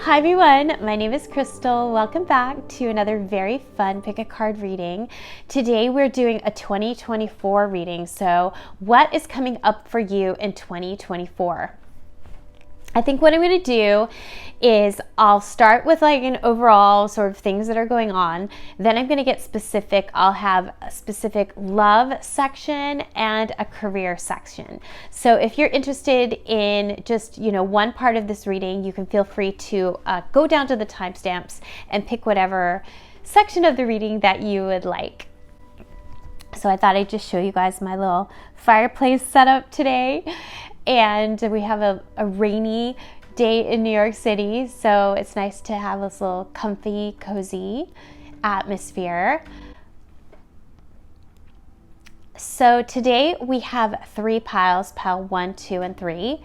Hi everyone, my name is Crystal. Welcome back to another very fun pick a card reading. Today we're doing a 2024 reading. So what is coming up for you in 2024? I think what I'm going to do is I'll start with like an overall sort of things that are going on. Then I'm going to get specific. I'll have a specific love section and a career section. So if you're interested in just, one part of this reading, you can feel free to go down to the timestamps and pick whatever section of the reading that you would like. So I thought I'd just show you guys my little fireplace setup today. And we have a rainy day in New York City, so it's nice to have this little comfy, cozy atmosphere. So today we have 3 piles, pile 1, 2, and 3.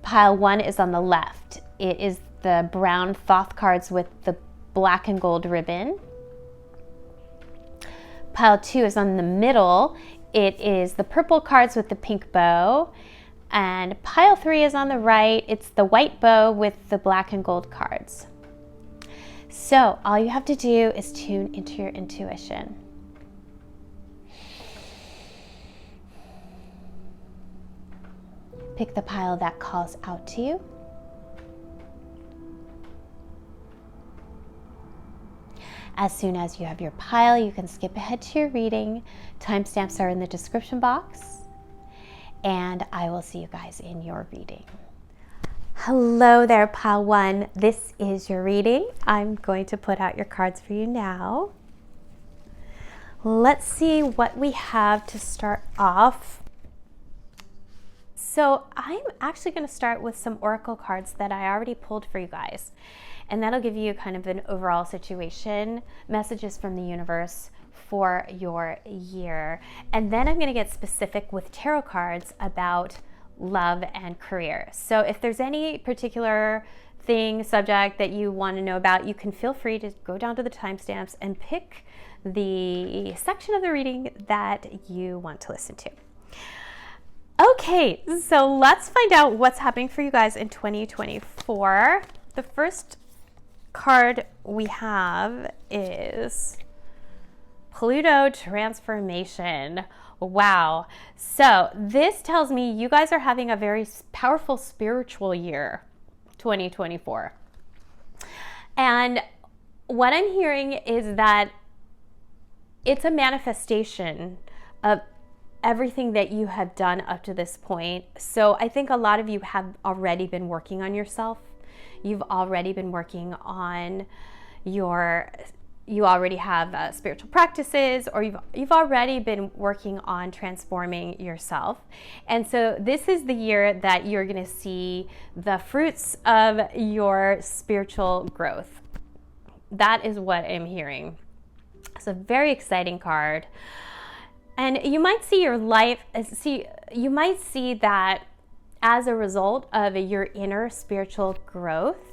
Pile 1 is on the left. It is the brown Thoth cards with the black and gold ribbon. Pile 2 is on the middle. It is the purple cards with the pink bow. And pile 3 is on the right. It's the white bow with the black and gold cards. So all you have to do is tune into your intuition. Pick the pile that calls out to you. As soon as you have your pile, you can skip ahead to your reading. Timestamps are in the description box. And I will see you guys in your reading. Hello there, pile 1. This is your reading. I'm going to put out your cards for you now. Let's see what we have to start off. So I'm actually going to start with some oracle cards that I already pulled for you guys. And that'll give you kind of an overall situation, messages from the universe for your year. And then I'm going to get specific with tarot cards about love and career. So if there's any particular subject that you want to know about, you can feel free to go down to the timestamps and pick the section of the reading that you want to listen to. Okay, so let's find out what's happening for you guys in 2024. The first card we have is Pluto transformation. Wow. So this tells me you guys are having a very powerful spiritual year, 2024. And what I'm hearing is that it's a manifestation of everything that you have done up to this point. So I think a lot of you have already been working on yourself. You've already been working on you already have spiritual practices, or you've already been working on transforming yourself. And so this is the year that you're going to see the fruits of your spiritual growth. That is what I'm hearing. It's a very exciting card. And you might see you might see that as a result of your inner spiritual growth,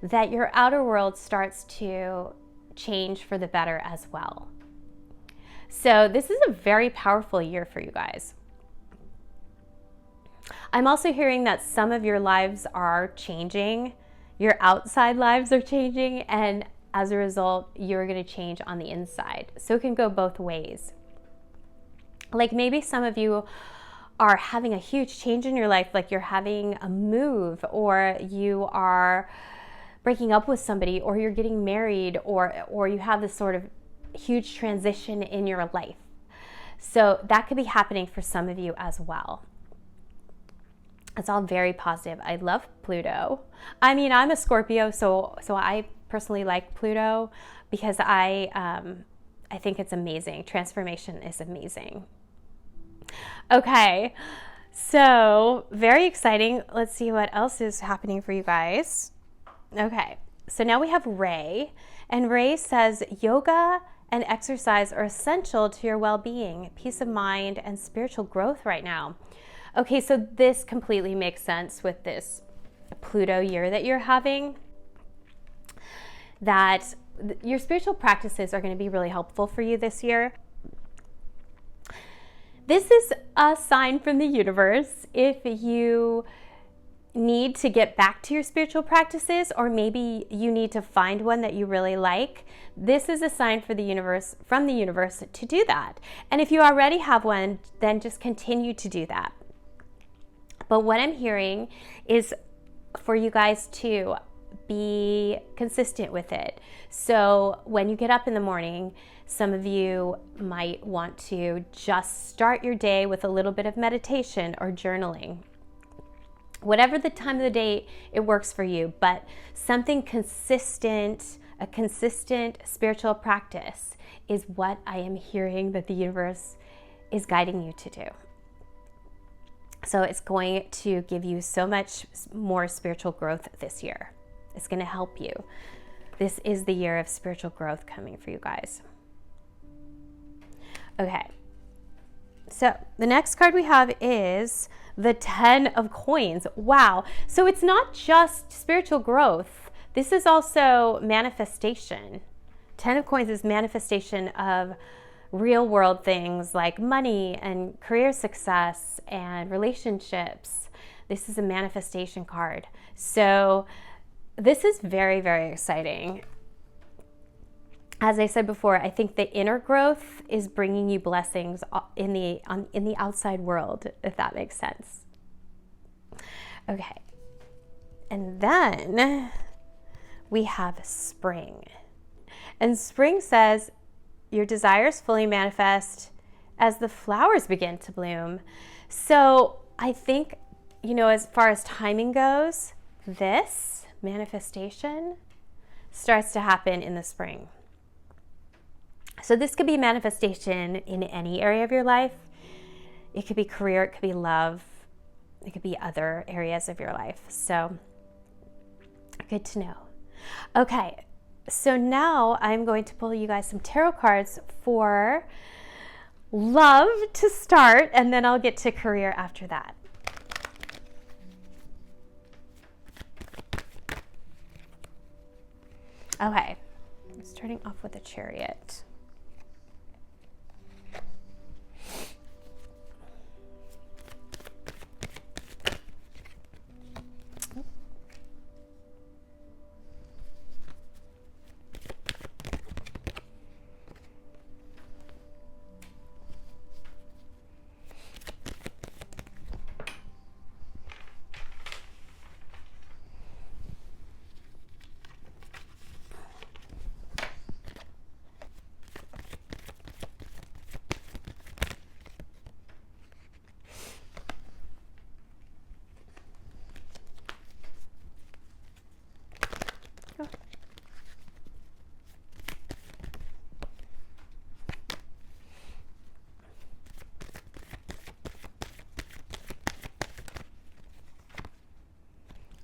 that your outer world starts to change for the better as well. So this is a very powerful year for you guys. I'm also hearing that some of your lives are changing, your outside lives are changing, and as a result, you're going to change on the inside. So it can go both ways. Like maybe some of you are having a huge change in your life, like you're having a move, or you are breaking up with somebody, or you're getting married, or you have this sort of huge transition in your life. So that could be happening for some of you as well. It's all very positive. I love Pluto. I mean, I'm a Scorpio, so I personally like Pluto because I think it's amazing. Transformation is amazing. Okay, so very exciting. Let's see what else is happening for you guys. Okay, so now we have Ray, and Ray says yoga and exercise are essential to your well-being, peace of mind, and spiritual growth right now. Okay, so this completely makes sense with this Pluto year that you're having, that your spiritual practices are going to be really helpful for you this year. This is a sign from the universe. If you need to get back to your spiritual practices, or maybe you need to find one that you really like, this is a sign for the universe, from the universe, to do that. And if you already have one, then just continue to do that. But what I'm hearing is for you guys to be consistent with it. So when you get up in the morning, some of you might want to just start your day with a little bit of meditation or journaling. Whatever the time of the day it works for you, but something consistent, a consistent spiritual practice is what I am hearing that the universe is guiding you to do. So it's going to give you so much more spiritual growth this year. It's going to help you. This is the year of spiritual growth coming for you guys. Okay. So the next card we have is the 10 of coins. Wow. So it's not just spiritual growth. This is also manifestation. 10 of coins is manifestation of real world things like money and career success and relationships. This is a manifestation card. So this is very, very exciting. As I said before, I think the inner growth is bringing you blessings in the outside world, if that makes sense. Okay. And then we have spring. And spring says your desires fully manifest as the flowers begin to bloom. So I think, as far as timing goes, this manifestation starts to happen in the spring. So this could be manifestation in any area of your life. It could be career, it could be love, it could be other areas of your life. So good to know. Okay, so now I'm going to pull you guys some tarot cards for love to start, and then I'll get to career after that. Okay, I'm starting off with a Chariot.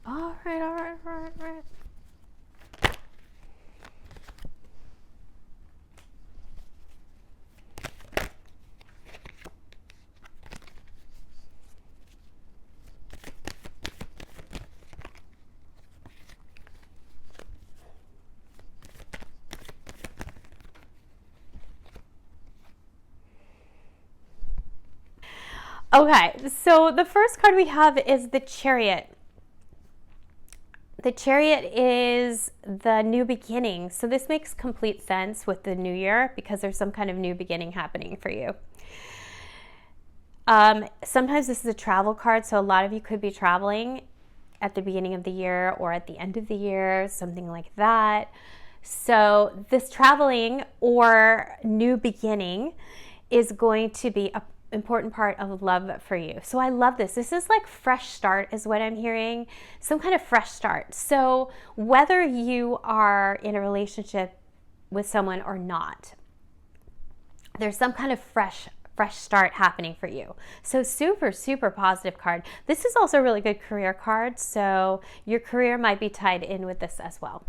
All right. Okay, so the first card we have is the Chariot. The Chariot is the new beginning. So this makes complete sense with the new year because there's some kind of new beginning happening for you. Sometimes this is a travel card, so a lot of you could be traveling at the beginning of the year or at the end of the year, something like that. So this traveling or new beginning is going to be an important part of love for you. So I love this. This is like fresh start is what I'm hearing, some kind of fresh start. So whether you are in a relationship with someone or not, there's some kind of fresh start happening for you. So super, super positive card. This is also a really good career card. So your career might be tied in with this as well.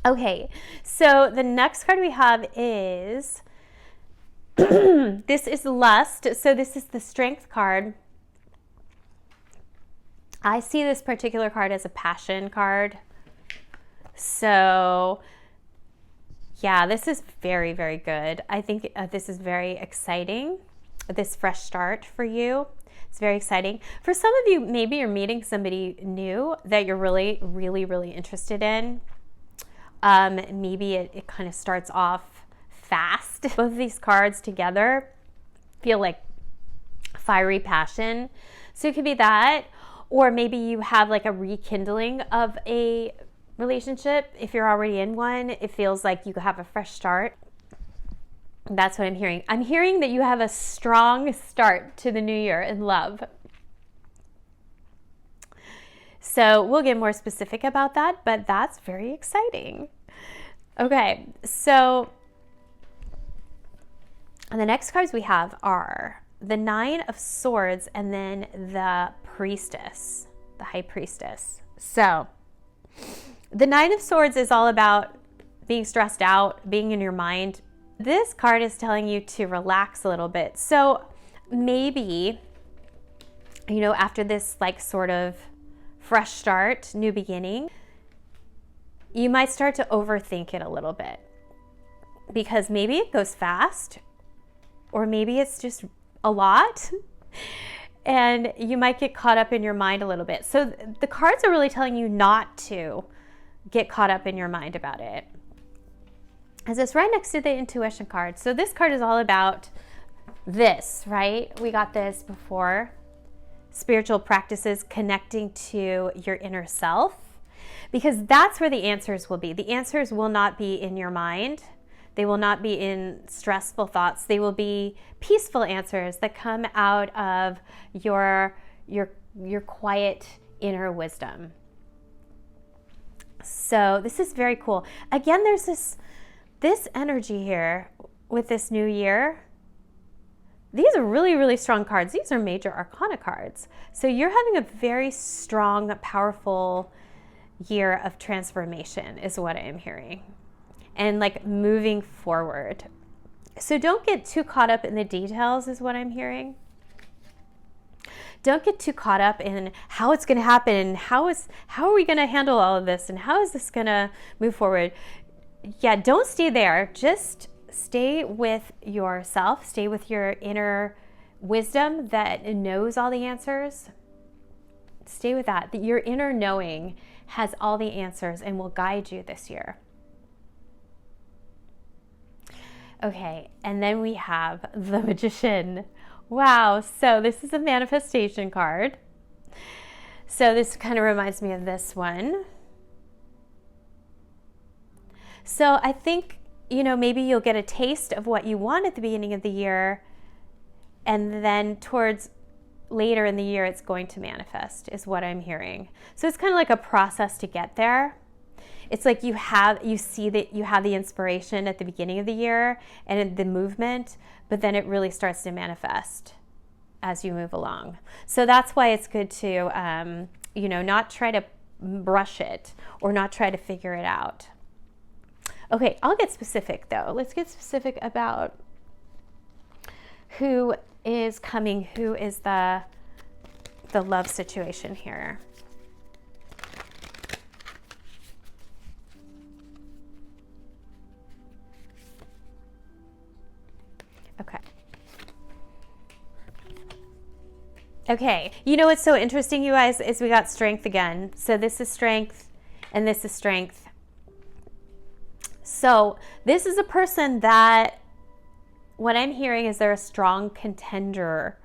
Okay, so the next card we have is this is Lust. So this is the Strength card. I see this particular card as a passion card. So yeah, this is very, very good. I think this is very exciting, this fresh start for you. It's very exciting. For some of you, maybe you're meeting somebody new that you're really, really, really interested in. Maybe it kind of starts off fast. Both of these cards together feel like fiery passion. So it could be that, or maybe you have like a rekindling of a relationship. If you're already in one, it feels like you have a fresh start. That's what I'm hearing. I'm hearing that you have a strong start to the new year in love. So we'll get more specific about that, but that's very exciting. Okay, so the next cards we have are the Nine of Swords and then the Priestess, the High Priestess. So the Nine of Swords is all about being stressed out, being in your mind. This card is telling you to relax a little bit. So maybe, after this like sort of fresh start, new beginning, you might start to overthink it a little bit because maybe it goes fast or maybe it's just a lot and you might get caught up in your mind a little bit. So the cards are really telling you not to get caught up in your mind about it. As it's right next to the intuition card. So this card is all about this, right? We got this before. Spiritual practices, connecting to your inner self, because that's where the answers will be. The answers will not be in your mind. They will not be in stressful thoughts. They will be peaceful answers that come out of your quiet inner wisdom. So this is very cool. Again, there's this energy here with this new year. These are really, really strong cards. These are major arcana cards. So you're having a very strong, powerful year of transformation is what I am hearing. And like moving forward. So don't get too caught up in the details is what I'm hearing. Don't get too caught up in how it's going to happen and how are we going to handle all of this and how is this going to move forward. Yeah, don't stay there. Just stay with yourself. Stay with your inner wisdom that knows all the answers. Stay with that. Your inner knowing has all the answers and will guide you this year. Okay, and then we have the Magician. Wow, so this is a manifestation card. So this kind of reminds me of this one. So I think, maybe you'll get a taste of what you want at the beginning of the year, and then towards later in the year, it's going to manifest, is what I'm hearing. So it's kind of like a process to get there. It's like you see that you have the inspiration at the beginning of the year and the movement, but then it really starts to manifest as you move along. So that's why it's good to, not try to rush it or not try to figure it out. Okay, I'll get specific though. Let's get specific about who is coming, who is the love situation here. Okay. Okay, what's so interesting, you guys, is we got strength again. So this is strength and this is strength. So this is a person that, what I'm hearing is they're a strong contender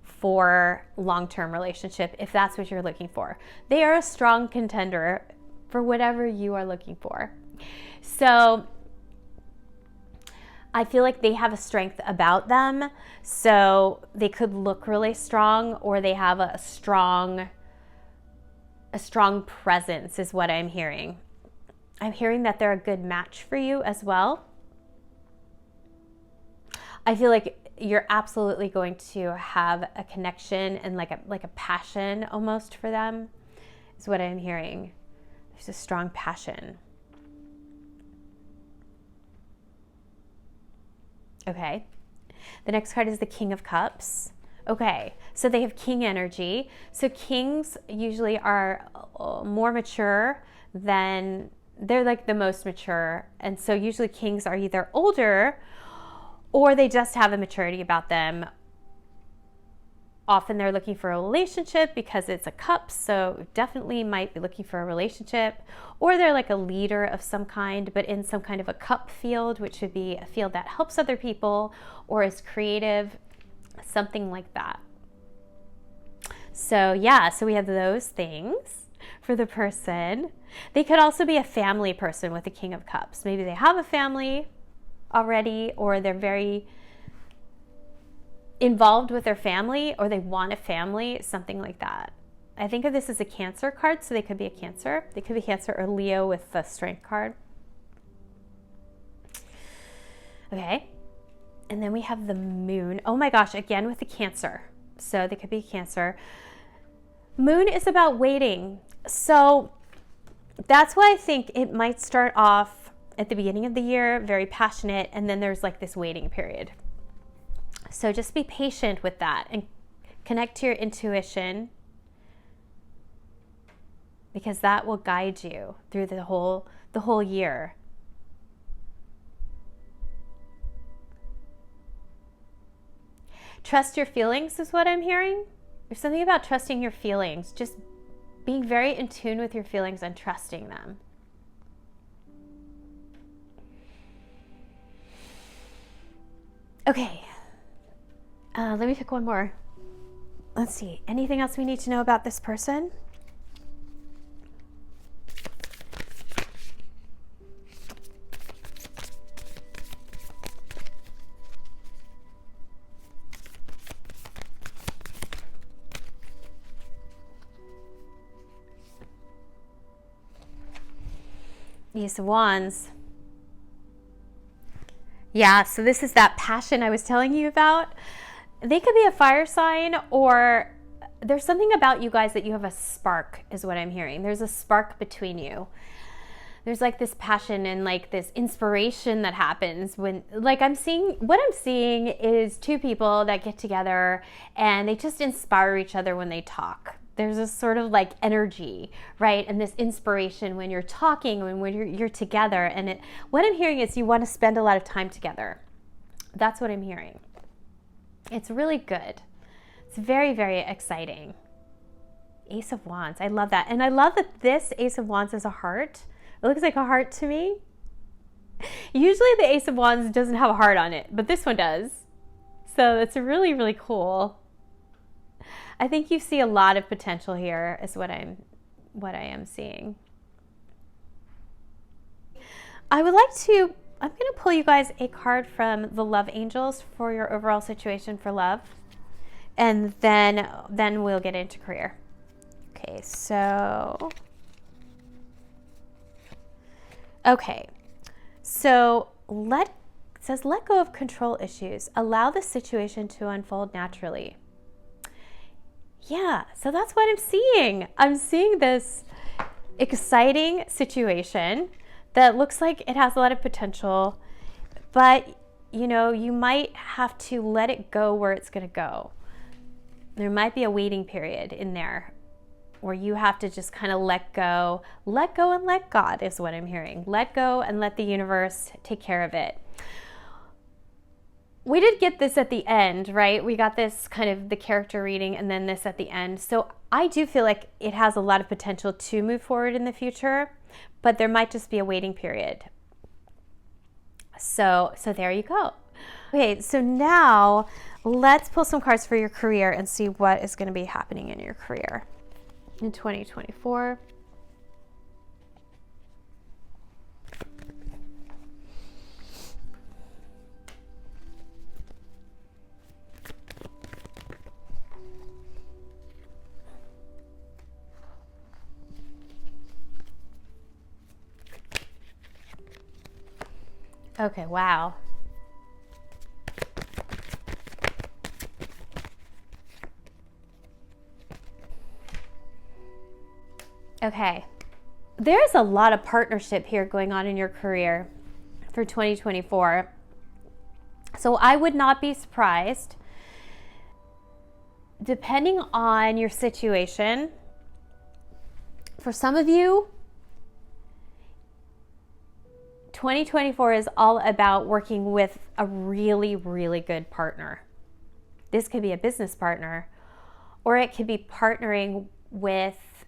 for long-term relationship, if that's what you're looking for. They are a strong contender for whatever you are looking for. So I feel like they have a strength about them. So they could look really strong, or they have a strong presence is what I'm hearing. I'm hearing that they're a good match for you as well. I feel like you're absolutely going to have a connection and like a passion almost for them is what I'm hearing. There's a strong passion. Okay. The next card is the King of Cups. Okay, so they have king energy. So kings usually are more mature than, they're like the most mature. And so usually kings are either older or they just have a maturity about them, often they're looking for a relationship because it's a cup, so definitely might be looking for a relationship. Or they're like a leader of some kind, but in some kind of a cup field, which would be a field that helps other people or is creative, something like that. So yeah, so we have those things for the person. They could also be a family person with the King of Cups. Maybe they have a family already, or they're very involved with their family, or they want a family, something like that. I think of this as a Cancer card, so they could be a Cancer. They could be Cancer or Leo with the Strength card. Okay. And then we have the Moon. Oh my gosh, again with the Cancer. So they could be Cancer. Moon is about waiting. So that's why I think it might start off at the beginning of the year, very passionate, and then there's like this waiting period. So just be patient with that and connect to your intuition, because that will guide you through the whole year. Trust your feelings is what I'm hearing. There's something about trusting your feelings, just being very in tune with your feelings and trusting them. Okay, let me pick one more. Let's see, anything else we need to know about this person? Ace of Wands. Yeah, so this is that passion I was telling you about. They could be a fire sign, or there's something about you guys that you have a spark, is what I'm hearing. There's a spark between you. There's like this passion and like this inspiration that happens when, like, what I'm seeing is two people that get together and they just inspire each other when they talk. There's this sort of like energy, right? And this inspiration when you're talking and when you're together. And what I'm hearing is you want to spend a lot of time together. That's what I'm hearing. It's really good. It's very, very exciting. Ace of Wands. I love that. And I love that this Ace of Wands is a heart. It looks like a heart to me. Usually the Ace of Wands doesn't have a heart on it, but this one does. So that's really, really cool. I think you see a lot of potential here is what I am seeing. I'm going to pull you guys a card from the Love Angels for your overall situation for love. And then we'll get into career. Okay, so let go of control issues. Allow the situation to unfold naturally. Yeah, so that's what I'm seeing. I'm seeing this exciting situation that looks like it has a lot of potential, but you might have to let it go where it's going to go. There might be a waiting period in there where you have to just kind of let go and let God is what I'm hearing. Let go and let the universe take care of it. We did get this at the end, right? We got this kind of the character reading and then this at the end. So I do feel like it has a lot of potential to move forward in the future, but there might just be a waiting period. So there you go. Okay, so now let's pull some cards for your career and see what is going to be happening in your career in 2024. Okay, wow. Okay, there's a lot of partnership here going on in your career for 2024. So I would not be surprised, depending on your situation. For some of you, 2024 is all about working with a really, really good partner. This could be a business partner, or it could be partnering with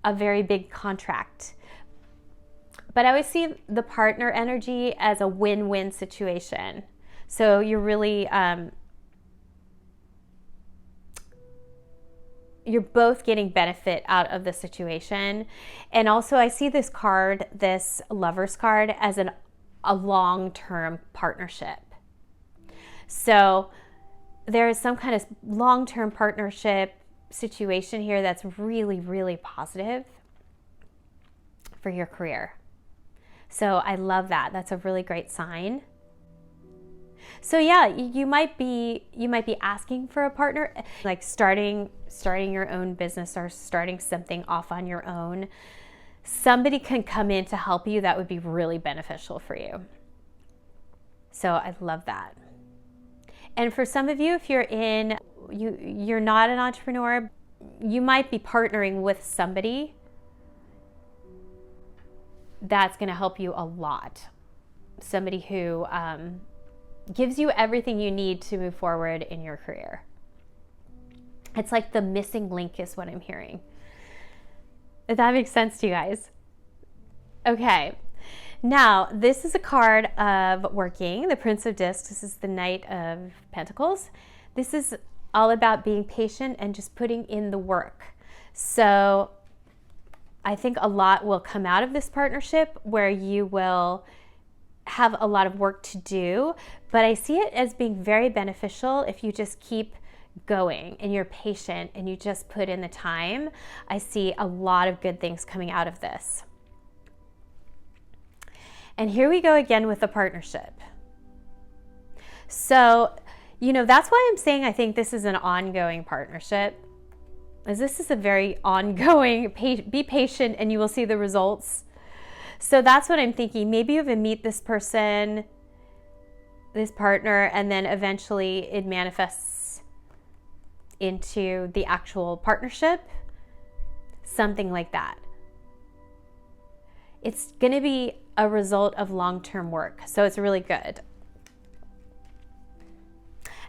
a very big contract. But I always see the partner energy as a win-win situation. So you're really, you're both getting benefit out of the situation. And also I see this card, this Lover's card, as a long-term partnership. So there is some kind of long-term partnership situation here that's really, really positive for your career. So I love that. That's a really great sign. So yeah, you might be asking for a partner, like starting your own business or starting something off on your own. Somebody can come in to help you that would be really beneficial for you. So I love that. And for some of you, if you're not an entrepreneur, you might be partnering with somebody that's going to help you a lot. Somebody who gives you everything you need to move forward in your career. It's like the missing link is what I'm hearing. If that makes sense to you guys. Okay. Now, this is a card of working, the Prince of Discs. This is the Knight of Pentacles. This is all about being patient and just putting in the work. So I think a lot will come out of this partnership where you will have a lot of work to do, but I see it as being very beneficial if you just keep going and you're patient and you just put in the time. I see a lot of good things coming out of this. And here we go again with the partnership. So, that's why I'm saying I think this is an ongoing partnership. As this is a very ongoing, be patient and you will see the results. So that's what I'm thinking. Maybe you even meet this person, this partner, and then eventually it manifests into the actual partnership. Something like that. It's going to be a result of long-term work. So it's really good.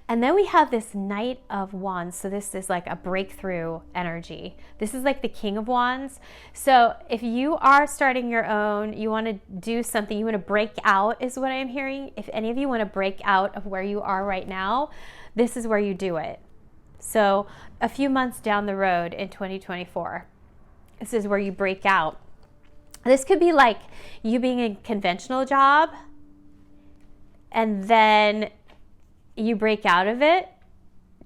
And then we have this Knight of Wands. So this is like a breakthrough energy. This is like the King of Wands. So if you are starting your own, you want to do something, you want to break out is what I'm hearing. If any of you want to break out of where you are right now, this is where you do it. So a few months down the road in 2024, this is where you break out. This could be like you being in a conventional job and then you break out of it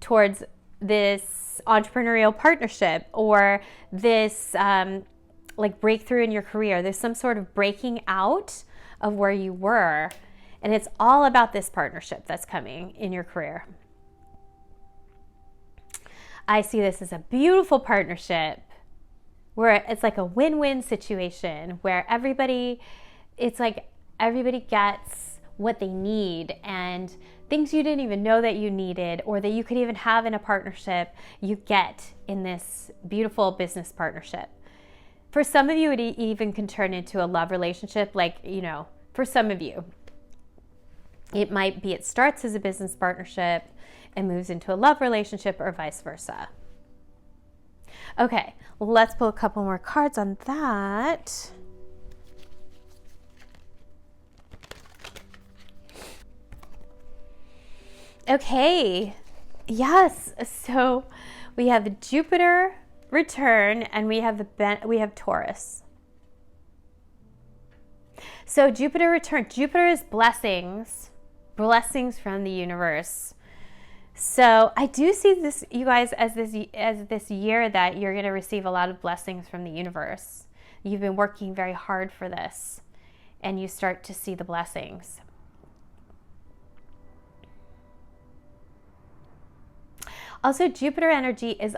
towards this entrepreneurial partnership or this like breakthrough in your career. There's some sort of breaking out of where you were, and it's all about this partnership that's coming in your career. I see this as a beautiful partnership where it's like a win-win situation where everybody gets what they need, and things you didn't even know that you needed or that you could even have in a partnership, you get in this beautiful business partnership. For some of you, it even can turn into a love relationship. Like, for some of you, it starts as a business partnership and moves into a love relationship or vice versa. Okay, let's pull a couple more cards on that. Okay, yes. So we have Jupiter return and we have Taurus. So Jupiter return. Jupiter is blessings from the universe. So I do see this, you guys, as this year that you're going to receive a lot of blessings from the universe. You've been working very hard for this, and you start to see the blessings. Also, Jupiter energy is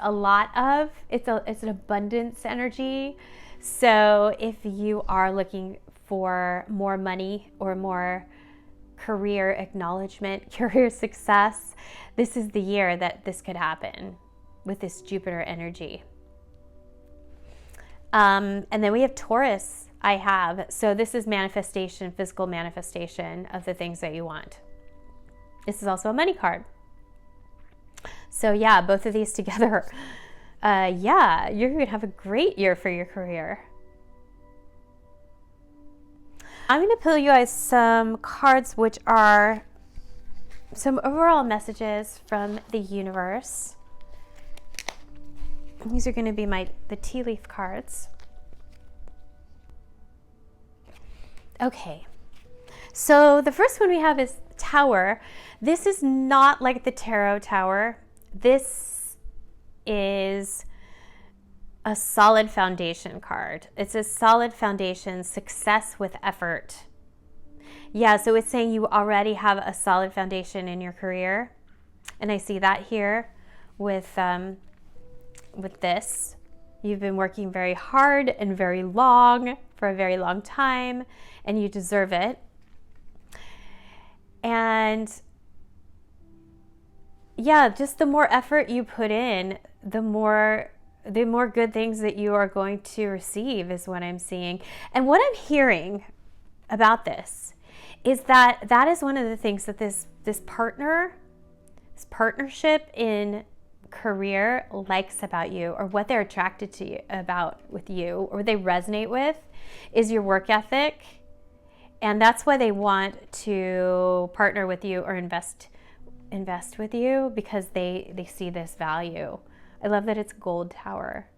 it's an abundance energy. So if you are looking for more money or more career acknowledgement, career success, this is the year that this could happen with this Jupiter energy. And then we have Taurus, so this is manifestation, physical manifestation of the things that you want. This is also a money card. So yeah, both of these together, yeah, you're going to have a great year for your career. I'm going to pull you guys some cards which are some overall messages from the universe. These are going to be the tea leaf cards. Okay, so the first one we have is Tower. This is not like the Tarot Tower. This is a solid foundation card. It's a solid foundation, success with effort. Yeah, so it's saying you already have a solid foundation in your career. And I see that here with this. You've been working very hard and very long for a very long time, and you deserve it. And yeah, just the more effort you put in, the more good things that you are going to receive is what I'm seeing. And what I'm hearing about this is that is one of the things that this partnership in career likes about you, or what they're attracted to you about with you, or they resonate with, is your work ethic. And that's why they want to partner with you or invest with you, because they see this value. I love that it's Gold Tower.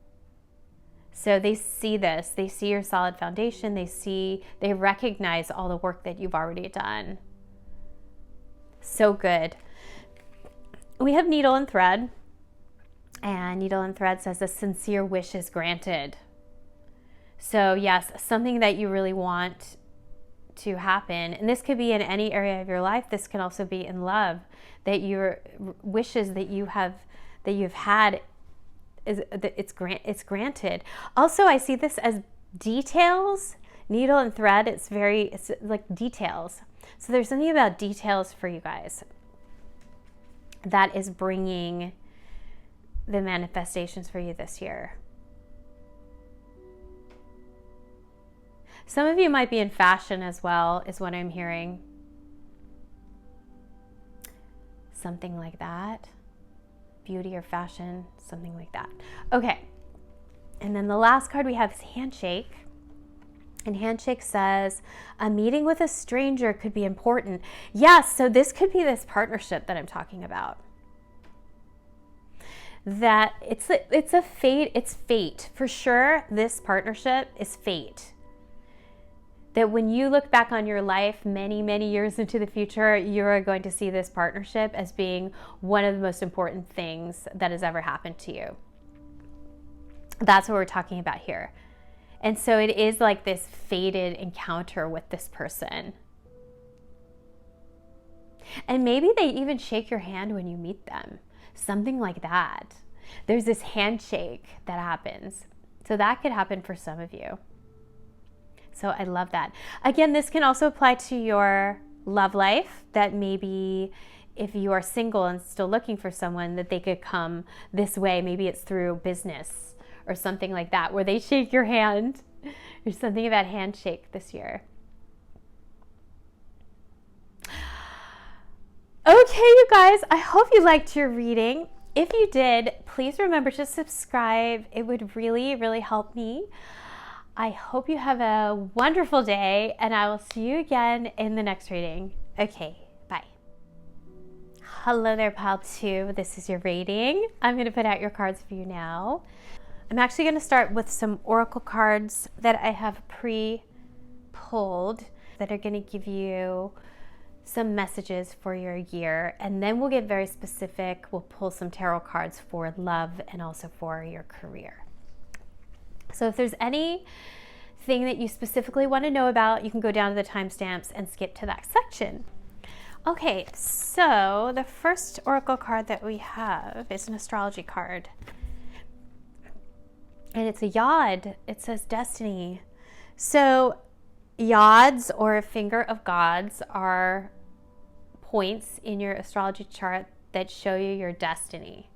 So they see this, they see your solid foundation, they recognize all the work that you've already done. So good. We have Needle and Thread. And Needle and Thread says a sincere wish is granted. So yes, something that you really want to happen. And this could be in any area of your life. This can also be in love, that your wishes that you've had, it's granted. Also, I see this as details. Needle and Thread, it's like details. So there's something about details for you guys that is bringing the manifestations for you this year. Some of you might be in fashion as well, is what I'm hearing. Something like that. Beauty or fashion, something like that. Okay. And then the last card we have is Handshake. And Handshake says, a meeting with a stranger could be important. Yes, so this could be this partnership that I'm talking about. That it's fate. For sure, this partnership is fate. That when you look back on your life many, many years into the future, you're going to see this partnership as being one of the most important things that has ever happened to you. That's what we're talking about here. And so it is like this fated encounter with this person. And maybe they even shake your hand when you meet them. Something like that. There's this handshake that happens. So that could happen for some of you. So I love that. Again, this can also apply to your love life, that maybe if you are single and still looking for someone, that they could come this way. Maybe it's through business or something like that, where they shake your hand. There's something about handshake this year. Okay, you guys, I hope you liked your reading. If you did, please remember to subscribe. It would really, really help me. I hope you have a wonderful day, and I will see you again in the next reading. Okay, bye. Hello there, Pile 2. This is your reading. I'm going to put out your cards for you now. I'm actually going to start with some oracle cards that I have pre-pulled that are going to give you some messages for your year, and then we'll get very specific. We'll pull some tarot cards for love and also for your career. So if there's anything that you specifically want to know about, you can go down to the timestamps and skip to that section. Okay, so the first oracle card that we have is an astrology card. And it's a yod. It says destiny. So yods, or finger of gods, are points in your astrology chart that show you your destiny.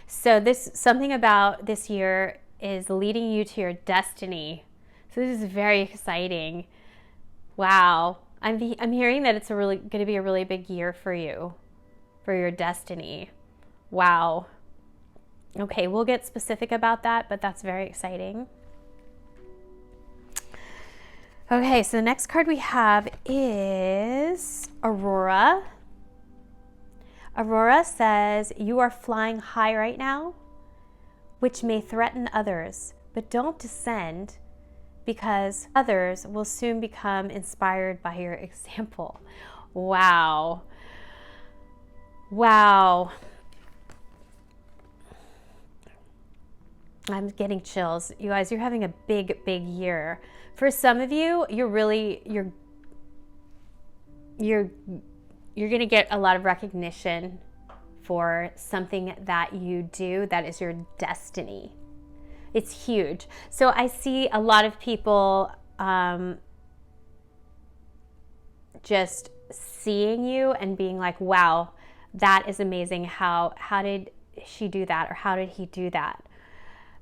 So something about this year is leading you to your destiny. So this is very exciting. Wow. I'm hearing that it's going to be a really big year for you, for your destiny. Wow. Okay, we'll get specific about that, but that's very exciting. Okay, so the next card we have is Aurora. Aurora says, you are flying high right now, which may threaten others, but don't descend because others will soon become inspired by your example. Wow. Wow. I'm getting chills. You guys, you're having a big, big year. For some of you, you're going to get a lot of recognition for something that you do that is your destiny. It's huge. So I see a lot of people just seeing you and being like, wow, that is amazing. How did she do that? Or how did he do that?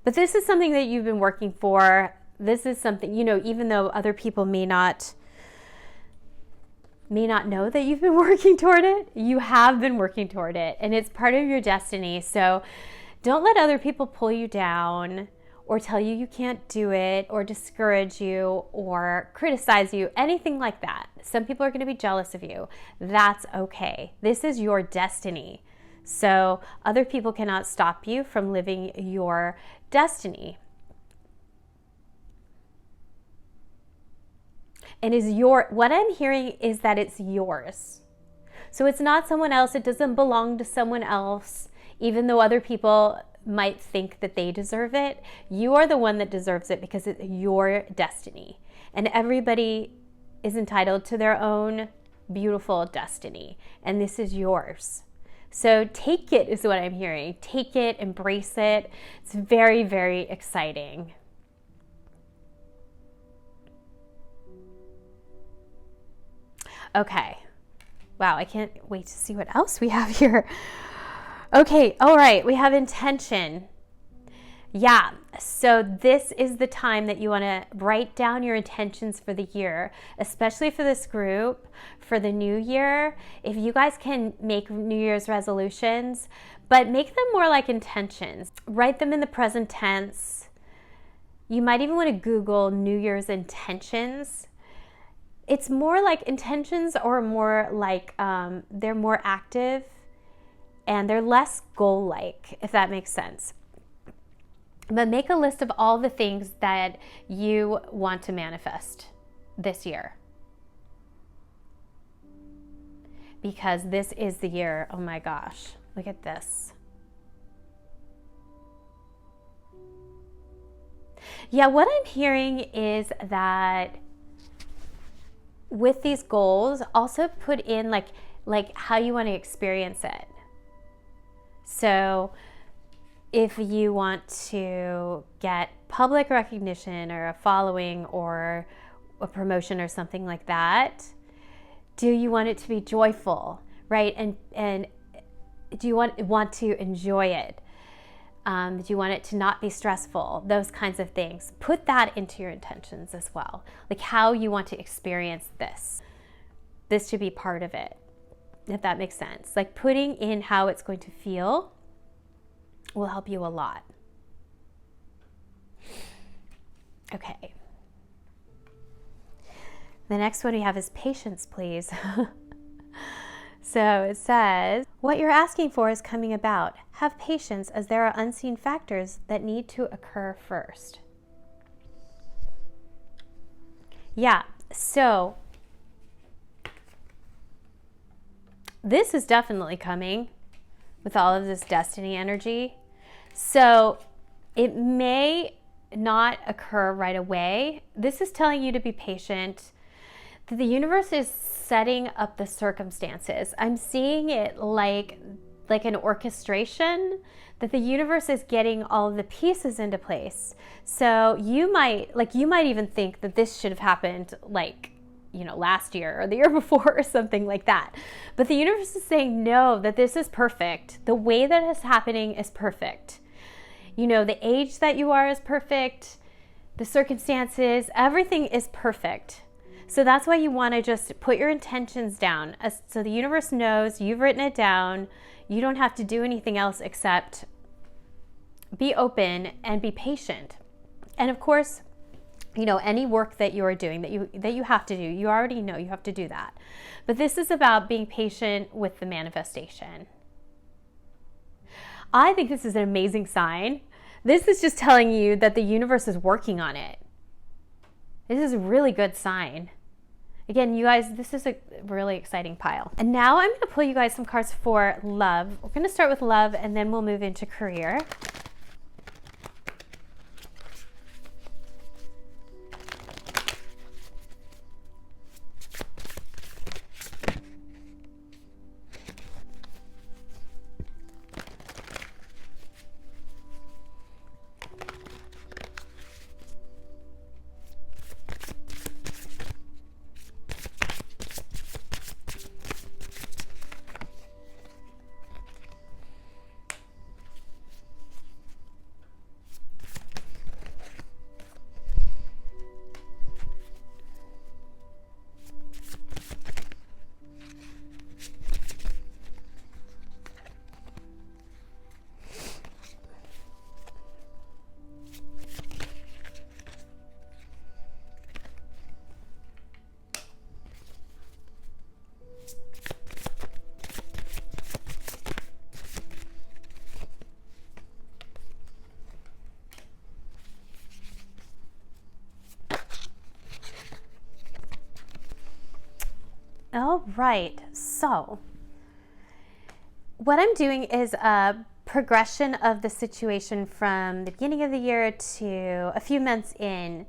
But this is something that you've been working for. This is something, you know, even though other people may not know that you've been working toward it, you have been working toward it, and it's part of your destiny. So don't let other people pull you down or tell you you can't do it or discourage you or criticize you, anything like that. Some people are going to be jealous of you. That's okay. This is your destiny. So other people cannot stop you from living your destiny. And what I'm hearing is that it's yours. So it's not someone else. It doesn't belong to someone else, even though other people might think that they deserve it. You are the one that deserves it because it's your destiny. And everybody is entitled to their own beautiful destiny. And this is yours. So take it is what I'm hearing. Take it, embrace it. It's very, very exciting. Okay. Wow, I can't wait to see what else we have here. Okay, all right, we have intention. Yeah, so this is the time that you want to write down your intentions for the year, especially for this group, for the new year. If you guys can make New Year's resolutions, but make them more like intentions. Write them in the present tense. You might even want to Google New Year's intentions. It's more like intentions, or more like they're more active and they're less goal-like, if that makes sense. But make a list of all the things that you want to manifest this year. Because this is the year. Oh my gosh, look at this. Yeah, what I'm hearing is that with these goals, also put in like how you want to experience it. So if you want to get public recognition or a following or a promotion or something like that, do you want it to be joyful, right? And do you want to enjoy it? Do you want it to not be stressful? Those kinds of things. Put that into your intentions as well. Like how you want to experience this. This should be part of it, if that makes sense. Like putting in how it's going to feel will help you a lot. Okay. The next one we have is patience, please. So it says, what you're asking for is coming about. Have patience, as there are unseen factors that need to occur first. Yeah, so this is definitely coming with all of this destiny energy. So it may not occur right away. This is telling you to be patient. That the universe is setting up the circumstances. I'm seeing it like an orchestration, that the universe is getting all of the pieces into place. So you might even think that this should have happened last year or the year before or something like that. But the universe is saying, no, that this is perfect. The way that it's happening is perfect. The age that you are is perfect. The circumstances, everything is perfect. So that's why you want to just put your intentions down. So the universe knows you've written it down. You don't have to do anything else except be open and be patient. And of course, any work that you are doing that you have to do, you already know you have to do that. But this is about being patient with the manifestation. I think this is an amazing sign. This is just telling you that the universe is working on it. This is a really good sign. Again, you guys, this is a really exciting pile. And now I'm going to pull you guys some cards for love. We're going to start with love and then we'll move into career. All right, so what I'm doing is a progression of the situation from the beginning of the year to a few months in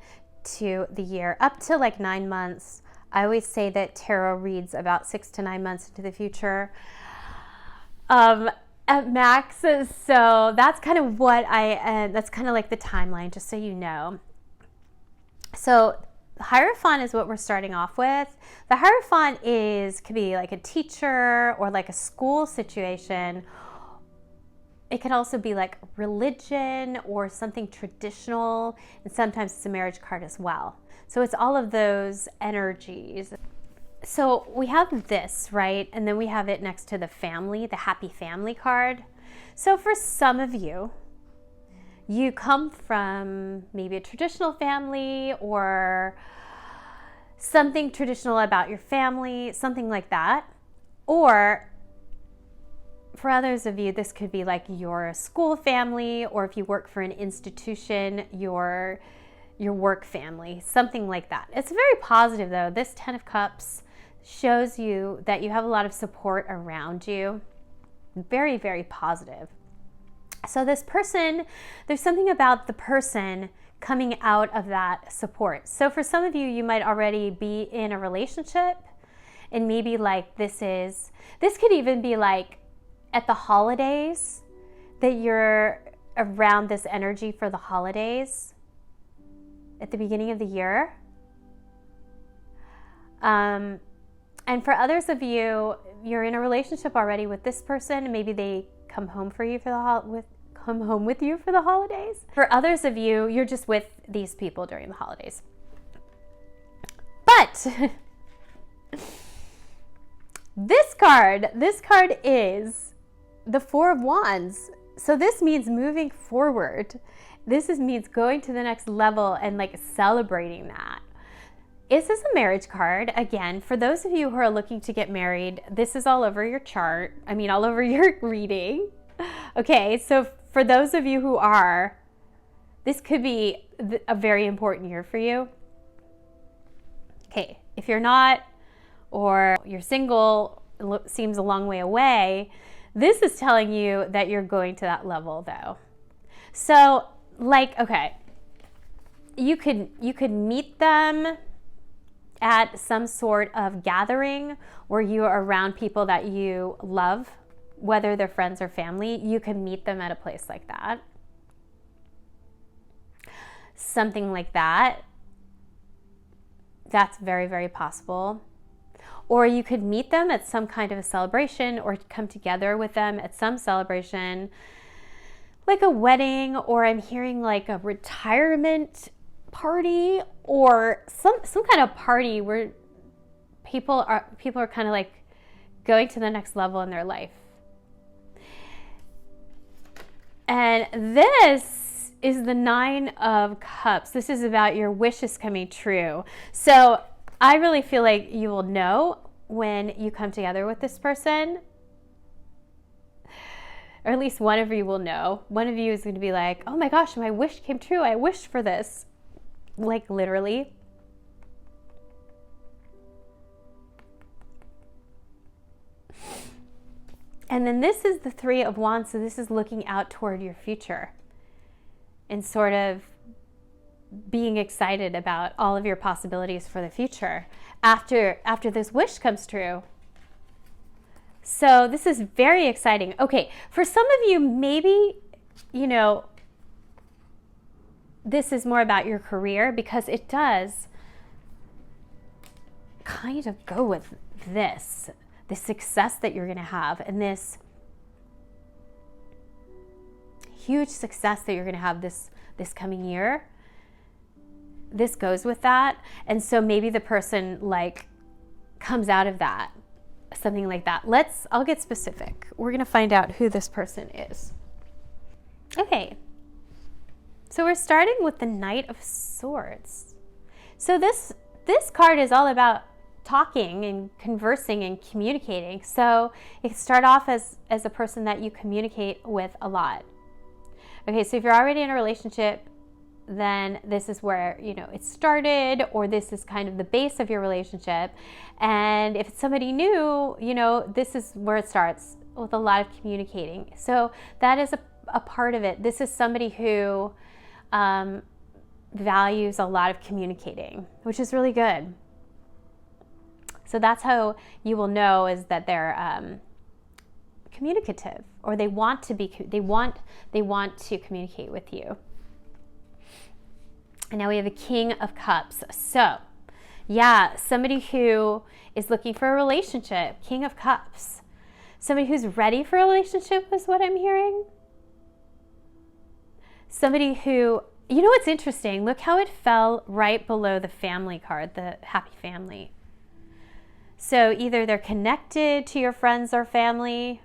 to the year, up to like 9 months. I always say that tarot reads about 6 to 9 months into the future at max. So that's kind of what that's kind of like the timeline, just so you know. So the Hierophant is what we're starting off with. The Hierophant could be like a teacher or like a school situation. It could also be like religion or something traditional, and sometimes it's a marriage card as well. So it's all of those energies. So we have this, right? And then we have it next to the family, the happy family card. So for some of you, you come from maybe a traditional family or something traditional about your family, something like that. Or for others of you, this could be like your school family, or if you work for an institution, your work family, something like that. It's very positive though. This 10 of Cups shows you that you have a lot of support around you. Very, very positive. So this person, there's something about the person coming out of that support. So for some of you, you might already be in a relationship, and maybe like this could even be like at the holidays, that you're around this energy for the holidays at the beginning of the year. And for others of you, you're in a relationship already with this person, and maybe they come home for you for come home with you for the holidays. For others of you, you're just with these people during the holidays. But this card is the Four of Wands. So this means moving forward. This means going to the next level and like celebrating that. This is a marriage card. Again, for those of you who are looking to get married, this is all over your chart. I mean, all over your reading. Okay, so for those of you who are, this could be a very important year for you. Okay, if you're not, or you're single, seems a long way away, this is telling you that you're going to that level though. So like, okay, you could meet them at some sort of gathering where you are around people that you love, whether they're friends or family. You can meet them at a place like that. Something like that. That's very, very possible. Or you could meet them at some kind of a celebration, or come together with them at some celebration, like a wedding, or I'm hearing like a retirement party, or some kind of party where people are kind of like going to the next level in their life. And this is the 9 of Cups. This is about your wishes coming true. So I really feel like you will know when you come together with this person, or at least one of you will know. One of you is going to be like, oh my gosh, my wish came true. I wished for this. Like literally. And then this is the 3 of Wands. So this is looking out toward your future and sort of being excited about all of your possibilities for the future after this wish comes true. So this is very exciting. Okay, for some of you, maybe, you know, this is more about your career, because it does kind of go with this, the success that you're going to have, and this huge success that you're going to have this coming year. This goes with that. And so maybe the person like comes out of that, something like that. I'll get specific. We're going to find out who this person is. Okay. So we're starting with the Knight of Swords. So this card is all about talking and conversing and communicating. So it can start off as a person that you communicate with a lot. Okay, so if you're already in a relationship, then this is where, you know, it started, or this is kind of the base of your relationship. And if it's somebody new, you know, this is where it starts, with a lot of communicating. So that is a part of it. This is somebody who values a lot of communicating, which is really good. So that's how you will know, is that they're communicative, or they want to communicate with you. And now we have a King of Cups. So yeah, somebody who is looking for a relationship, King of Cups. Somebody who's ready for a relationship is what I'm hearing. Somebody who, you know what's interesting? Look how it fell right below the family card, the happy family. So either they're connected to your friends or family,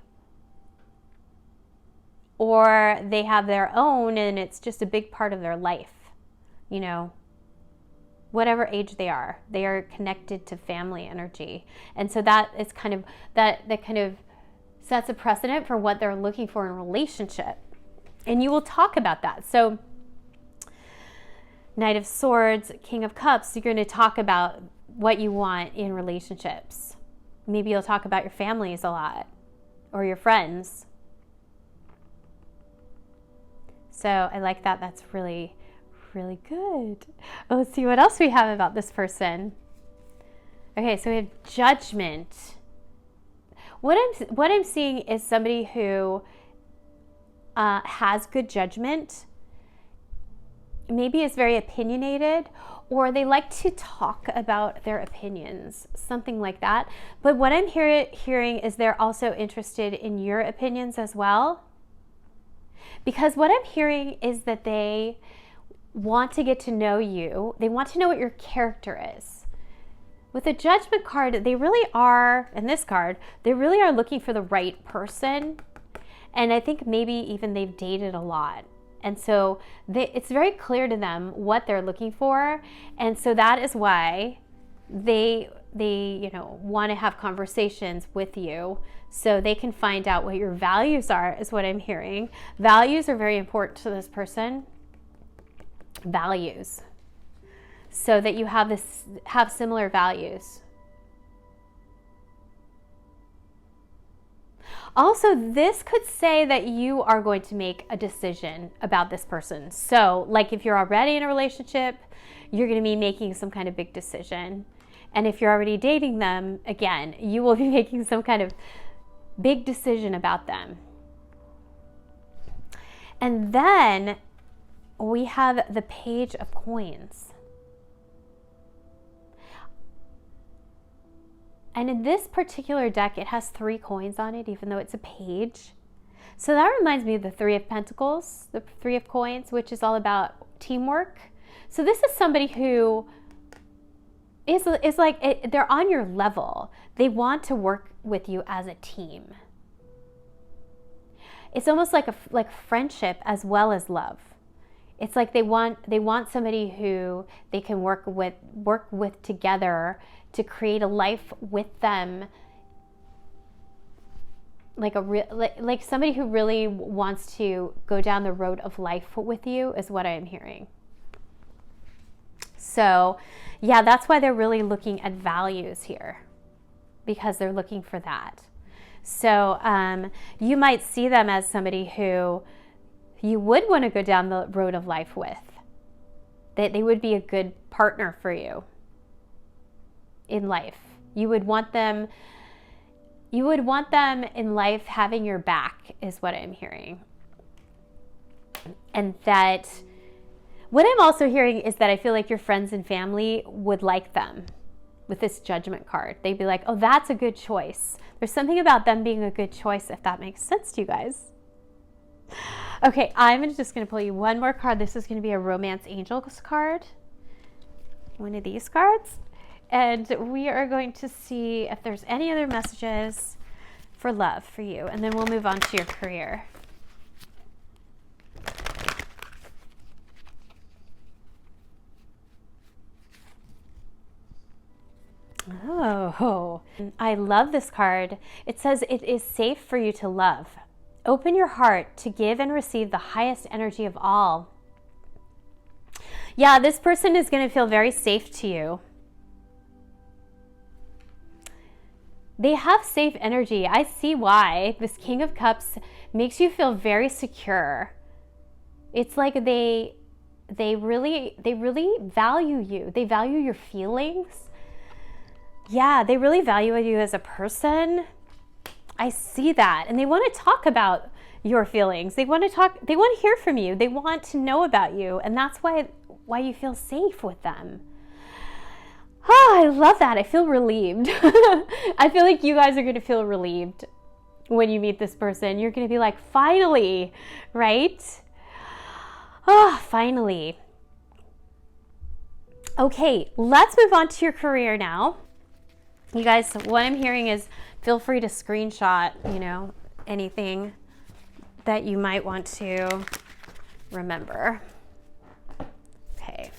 or they have their own and it's just a big part of their life. You know, whatever age they are connected to family energy. And so that is kind of, that kind of sets a precedent for what they're looking for in a relationship. And you will talk about that. So Knight of Swords, King of Cups, you're going to talk about what you want in relationships. Maybe you'll talk about your families a lot, or your friends. So I like that. That's really, really good. Oh, let's see what else we have about this person. Okay, so we have Judgment. What I'm seeing is somebody who has good judgment, maybe is very opinionated, or they like to talk about their opinions, something like that. But what I'm hearing is they're also interested in your opinions as well. Because what I'm hearing is that they want to get to know you. They want to know what your character is. With the Judgment card, they really are, and this card, they really are looking for the right person. And I think maybe even they've dated a lot. And so it's very clear to them what they're looking for. And so that is why they you know, want to have conversations with you so they can find out what your values are, is what I'm hearing. Values are very important to this person. Values. So that you have similar values. Also, this could say that you are going to make a decision about this person. So, like if you're already in a relationship, you're going to be making some kind of big decision. And if you're already dating them, again, you will be making some kind of big decision about them. And then we have the Page of Coins. And in this particular deck, it has 3 coins on it, even though it's a page. So that reminds me of the 3 of Pentacles, the 3 of Coins, which is all about teamwork. So this is somebody who is like, they're on your level. They want to work with you as a team. It's almost like like friendship as well as love. It's like they want somebody who they can work with together to create a life with them. Like somebody who really wants to go down the road of life with you is what I'm hearing. So, yeah, that's why they're really looking at values here, because they're looking for that. So you might see them as somebody who you would want to go down the road of life with. They would be a good partner for you in life. You would want them in life having your back, is what I'm hearing. And that what I'm also hearing is that I feel like your friends and family would like them with this Judgment card. They'd be like, oh, that's a good choice. There's something about them being a good choice, if that makes sense to you guys. Okay, I'm just going to pull you one more card. This is going to be a Romance Angels card. One of these cards. And we are going to see if there's any other messages for love for you. And then we'll move on to your career. Oh, I love this card. It says it is safe for you to love. Open your heart to give and receive the highest energy of all. Yeah, this person is going to feel very safe to you. They have safe energy. I see why. This King of Cups makes you feel very secure. It's like they really value you. They value your feelings. Yeah, they really value you as a person. I see that. And they want to talk about your feelings. They want to hear from you. They want to know about you. And that's why you feel safe with them. Oh, I love that. I feel relieved. I feel like you guys are going to feel relieved when you meet this person. You're going to be like, finally, right? Oh, finally. Okay, let's move on to your career now. You guys, what I'm hearing is feel free to screenshot, anything that you might want to remember. Okay.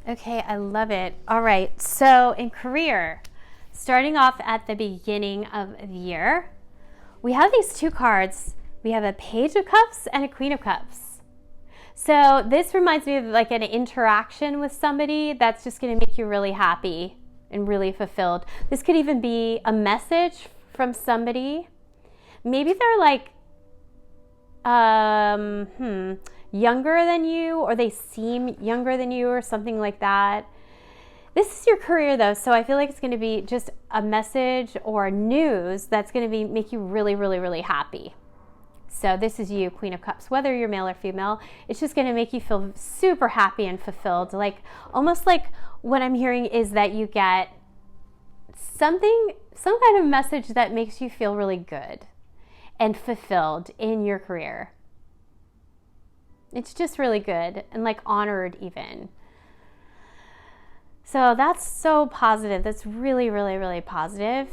Okay, I love it. All right, so in career, starting off at the beginning of the year, we have these two cards. We have a Page of Cups and a Queen of Cups. So this reminds me of like an interaction with somebody that's just going to make you really happy and really fulfilled. This could even be a message from somebody. Maybe they're like, younger than you, or they seem younger than you, or something like that. This is your career though, so I feel like it's going to be just a message or news that's going to make you really, really, really happy. So this is you, Queen of Cups, whether you're male or female. It's just going to make you feel super happy and fulfilled. Like almost like what I'm hearing is that you get some kind of message that makes you feel really good and fulfilled in your career. It's just really good and like honored even. So that's so positive. That's really, really, really positive.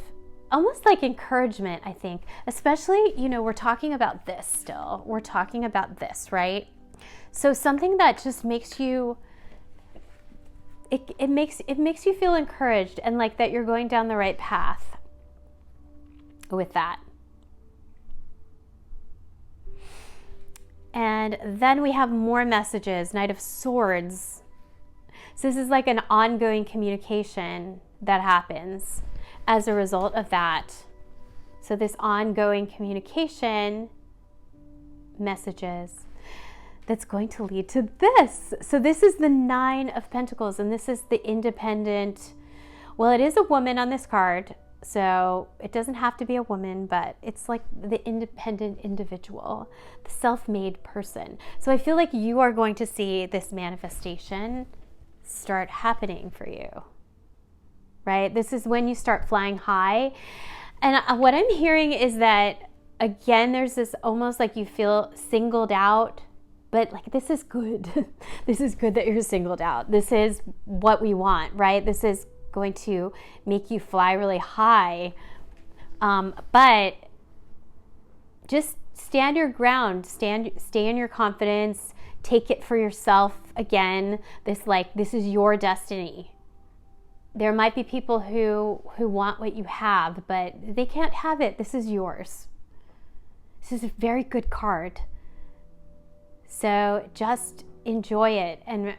Almost like encouragement, I think. Especially, we're talking about this still. We're talking about this, right? So something that just makes you, it makes you feel encouraged and like that you're going down the right path with that. And then we have more messages, Knight of Swords. So this is like an ongoing communication that happens as a result of that. So this ongoing communication messages. that's going to lead to this. So this is the Nine of Pentacles, and this is the independent, well, it is a woman on this card, so it doesn't have to be a woman, but it's like the independent individual, the self-made person. So I feel like you are going to see this manifestation start happening for you, right? This is when you start flying high. And what I'm hearing is that, again, there's this almost like you feel singled out, but like this is good. This is good that you're singled out. This is what we want, right? This is going to make you fly really high. But just stand your ground, stay in your confidence, take it for yourself. Again, this is your destiny. There might be people who want what you have, but they can't have it. This is yours. This is a very good card. So just enjoy it, and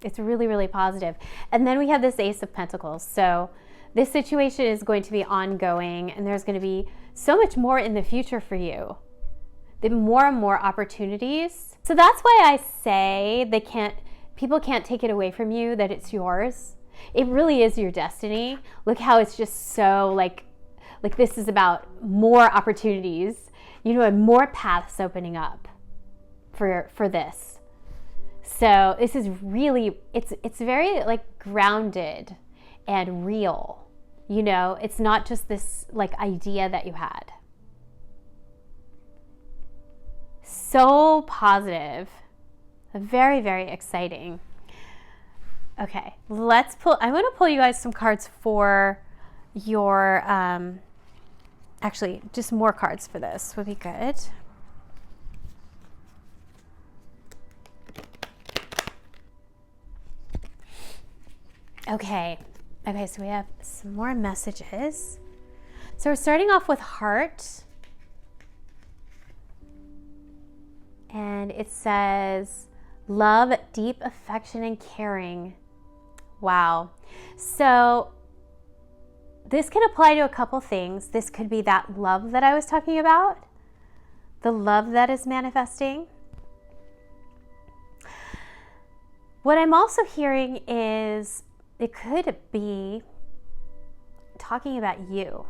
it's really, really positive. And then we have this Ace of Pentacles. So this situation is going to be ongoing, and there's going to be so much more in the future for you. The more and more opportunities. So that's why I say people can't take it away from you, that it's yours. It really is your destiny. Look how it's just so like this is about more opportunities, and more paths opening up for this. So this is really, it's very like grounded and real. It's not just this like idea that you had. So positive. Very, very exciting. Okay, I want to pull you guys some cards for your, actually, just more cards for this would be good. Okay, so we have some more messages. So we're starting off with heart. And it says, love, deep affection, and caring. Wow. So this can apply to a couple things. This could be that love that I was talking about, the love that is manifesting. What I'm also hearing is it could be talking about you.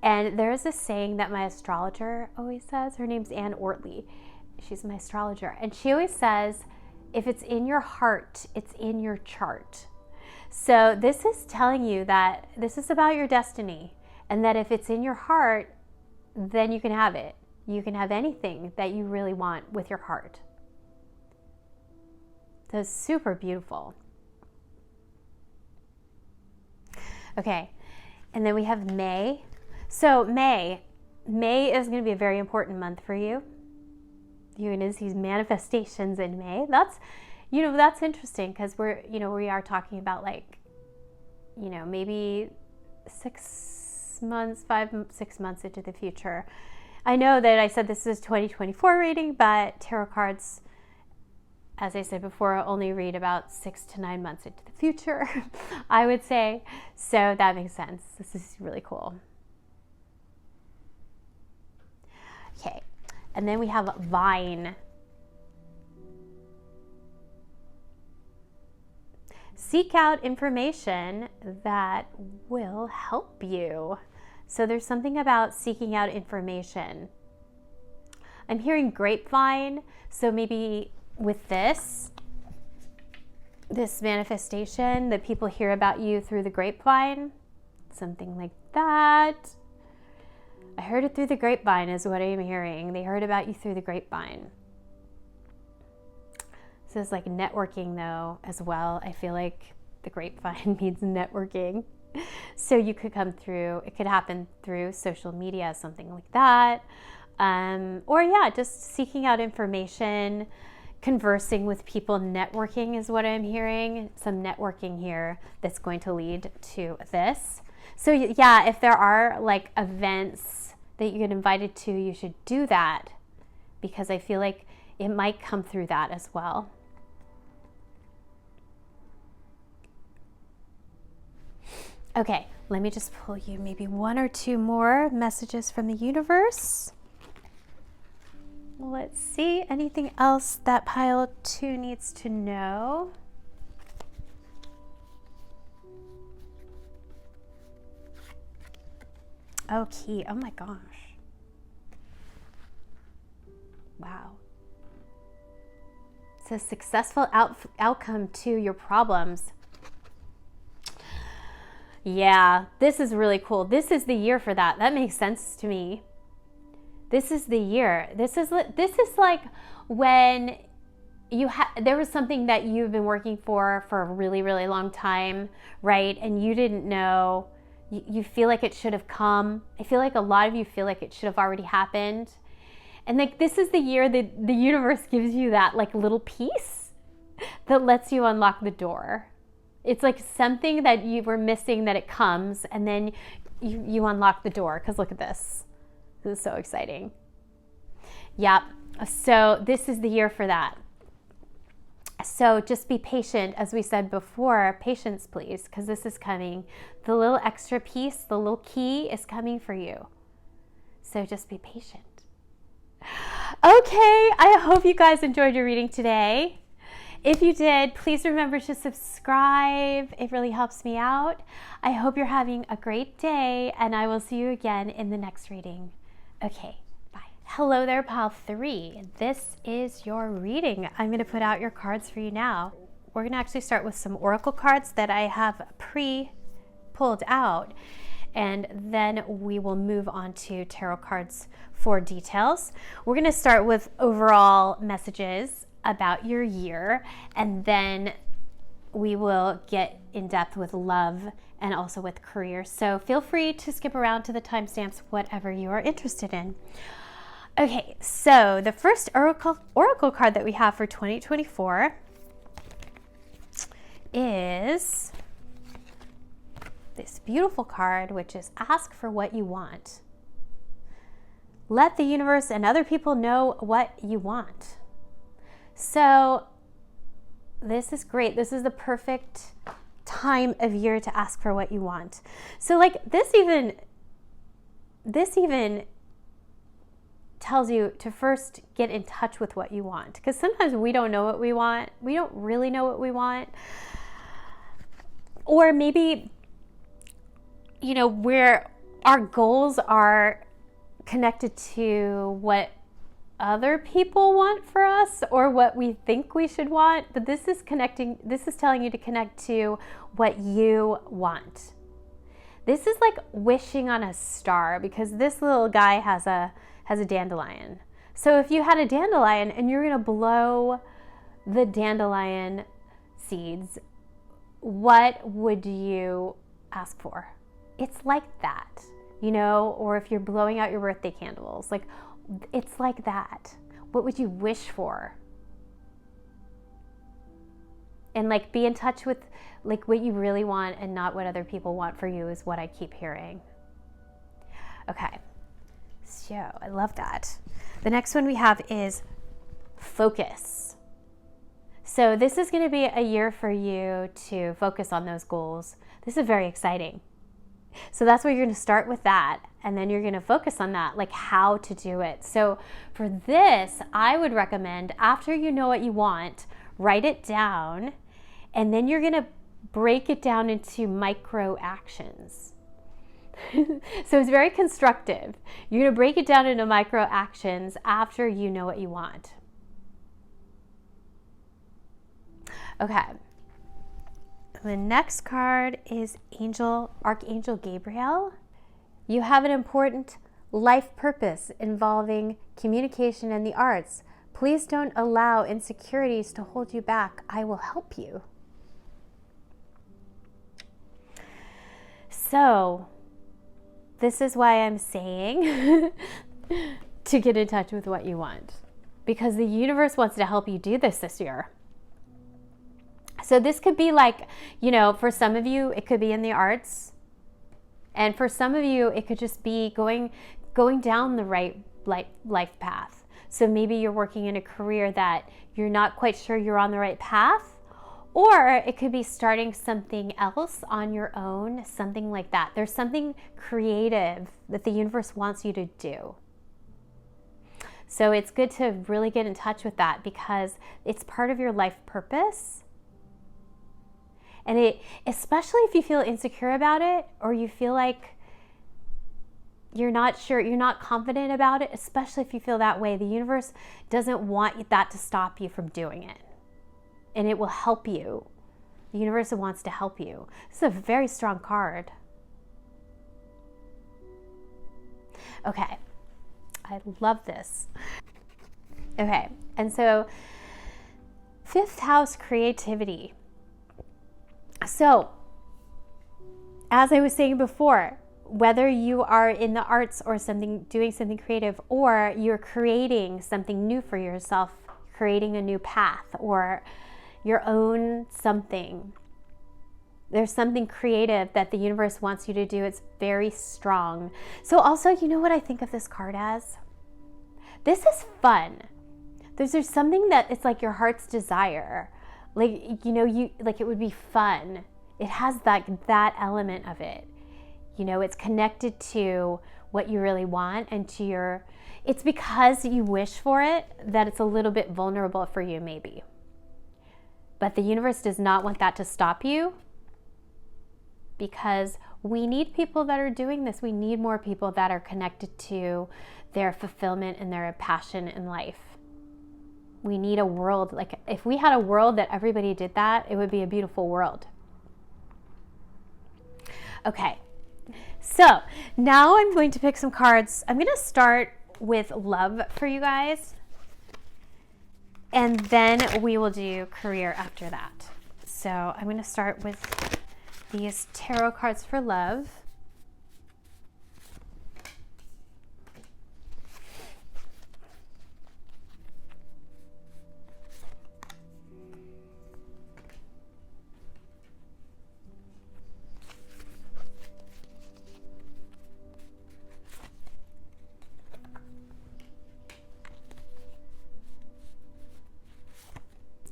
And there's this saying that my astrologer always says. Her name's Anne Ortley. She's my astrologer. And she always says, if it's in your heart, it's in your chart. So this is telling you that this is about your destiny, and that if it's in your heart, then you can have it. You can have anything that you really want with your heart. So it's super beautiful. Okay, and then we have May. So May is going to be a very important month for you. You're going to see manifestations in May. That's interesting, because we are talking about maybe 6 months into the future. I know that I said this is 2024 reading, but tarot cards, as I said before, only read about 6 to 9 months into the future, I would say. So that makes sense. This is really cool. Okay, and then we have Vine. Seek out information that will help you. So there's something about seeking out information. I'm hearing grapevine. So maybe with this manifestation, that people hear about you through the grapevine, something like that. I heard it through the grapevine is what I'm hearing. They heard about you through the grapevine. So it's like networking though as well. I feel like the grapevine means networking. So you could come through, it could happen through social media, something like that. Or just seeking out information, conversing with people, networking is what I'm hearing. Some networking here that's going to lead to this. So if there are like events that you get invited to, you should do that, because I feel like it might come through that as well. Okay, let me just pull you maybe 1 or 2 more messages from the universe. Let's see, anything else that pile 2 needs to know? Okay, oh my gosh. Wow. It's a successful outcome to your problems. Yeah, this is really cool. This is the year for that. That makes sense to me. This is the year. This is like when there was something that you've been working for a really, really long time, right? And you didn't know. You feel like it should have come. I feel like a lot of you feel like it should have already happened. And like this is the year that the universe gives you that like little piece that lets you unlock the door. It's like something that you were missing, that it comes, and then you unlock the door. Because look at this. This is so exciting. Yep. So this is the year for that. So just be patient, as we said before. Patience, please, because this is coming. The little extra piece, the little key is coming for you. So just be patient. Okay, I hope you guys enjoyed your reading today. If you did, please remember to subscribe. It really helps me out. I hope you're having a great day, and I will see you again in the next reading. Okay, bye. Hello there, Pile 3. This is your reading. I'm going to put out your cards for you now. We're going to actually start with some oracle cards that I have pre-pulled out, and then we will move on to tarot cards for details. We're going to start with overall messages about your year, and then we will get in depth with love and also with career. So feel free to skip around to the timestamps, whatever you are interested in. Okay, so the first oracle card that we have for 2024 is this beautiful card, which is ask for what you want. Let the universe and other people know what you want. So this is great. This is the perfect time of year to ask for what you want. So like this even tells you to first get in touch with what you want, because sometimes we don't know what we want. We don't really know what we want. Or maybe, where our goals are connected to what other people want for us or what we think we should want, but this is telling you to connect to what you want. This is like wishing on a star, because this little guy has a dandelion. So if you had a dandelion and you're going to blow the dandelion seeds, what would you ask for? It's like that, or if you're blowing out your birthday candles, like it's like that. What would you wish for? And like be in touch with like what you really want and not what other people want for you is what I keep hearing. Okay, so I love that. The next one we have is focus. So this is going to be a year for you to focus on those goals. This is very exciting. So that's where you're going to start with that, and then you're going to focus on that, like how to do it. So for this, I would recommend, after you know what you want, write it down, and then you're going to break it down into micro actions. So it's very constructive. You're going to break it down into micro actions after you know what you want. Okay. The next card is Archangel Gabriel. You have an important life purpose involving communication and the arts. Please don't allow insecurities to hold you back. I will help you. So, this is why I'm saying to get in touch with what you want, because the universe wants to help you do this year. So this could be like, for some of you, it could be in the arts. And for some of you, it could just be going down the right life path. So maybe you're working in a career that you're not quite sure you're on the right path. Or it could be starting something else on your own, something like that. There's something creative that the universe wants you to do. So it's good to really get in touch with that because it's part of your life purpose. And it, especially if you feel insecure about it, or you feel like you're not sure, you're not confident about it, especially if you feel that way, the universe doesn't want that to stop you from doing it. And it will help you. The universe wants to help you. This is a very strong card. Okay, I love this. Okay, and so 5th house, creativity. So, as I was saying before, whether you are in the arts or doing something creative, or you're creating something new for yourself, creating a new path or your own something, there's something creative that the universe wants you to do. It's very strong. So also, you know what I think of this card as? This is fun. There's something that it's like your heart's desire. Like, you know, like it would be fun. It has that element of it. You know, it's connected to what you really want and to it's because you wish for it that it's a little bit vulnerable for you maybe. But the universe does not want that to stop you, because we need people that are doing this. We need more people that are connected to their fulfillment and their passion in life. We need a world, like if we had a world that everybody did that, it would be a beautiful world. Okay, so now I'm going to pick some cards. I'm going to start with love for you guys, and then we will do career after that. So I'm going to start with these tarot cards for love.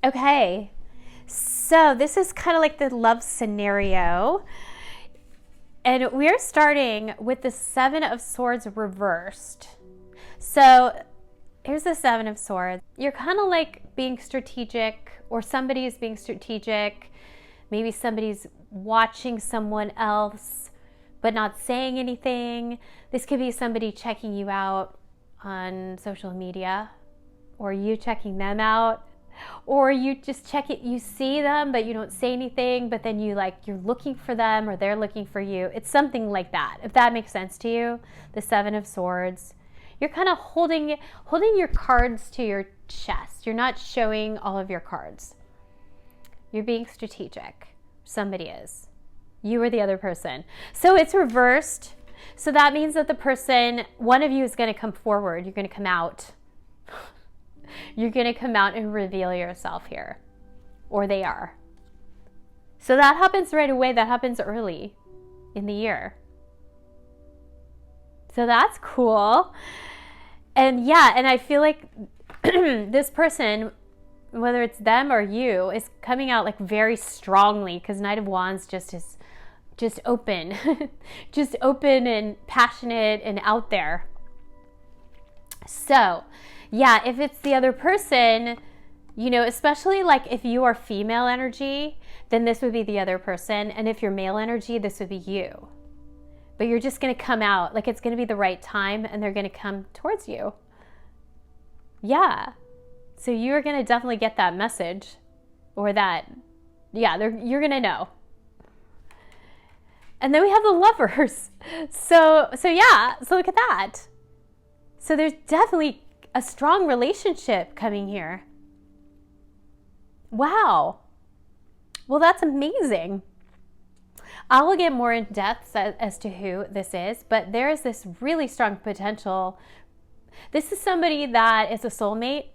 Okay. So this is kind of like the love scenario. And we're starting with the 7 of Swords reversed. So here's the 7 of Swords. You're kind of like being strategic, or somebody is being strategic. Maybe somebody's watching someone else but not saying anything. This could be somebody checking you out on social media, or you checking them out. Or you just check it, you see them, but you don't say anything, but then you're looking for them, or they're looking for you. It's something like that, if that makes sense to you. The 7 of Swords. You're kind of holding your cards to your chest. You're not showing all of your cards. You're being strategic. Somebody is. You or the other person. So it's reversed. So that means that one of you is going to come forward. You're going to come out. You're going to come out and reveal yourself here, or they are. So that happens right away. That happens early in the year. So that's cool. And yeah, and I feel like this person, whether it's them or you, is coming out like very strongly, because Knight of Wands is just open, just open and passionate and out there. So yeah, if it's the other person, you know, especially like if you are female energy, then this would be the other person. And if you're male energy, this would be you. But you're just going to come out, like it's going to be the right time, and they're going to come towards you. Yeah. So you're going to definitely get that message, or that, yeah, you're going to know. And then we have the Lovers. So yeah, so look at that. So there's definitely a strong relationship coming here. Wow. Well, that's amazing. I will get more in depth as to who this is, but there is this really strong potential. This is somebody that is a soulmate,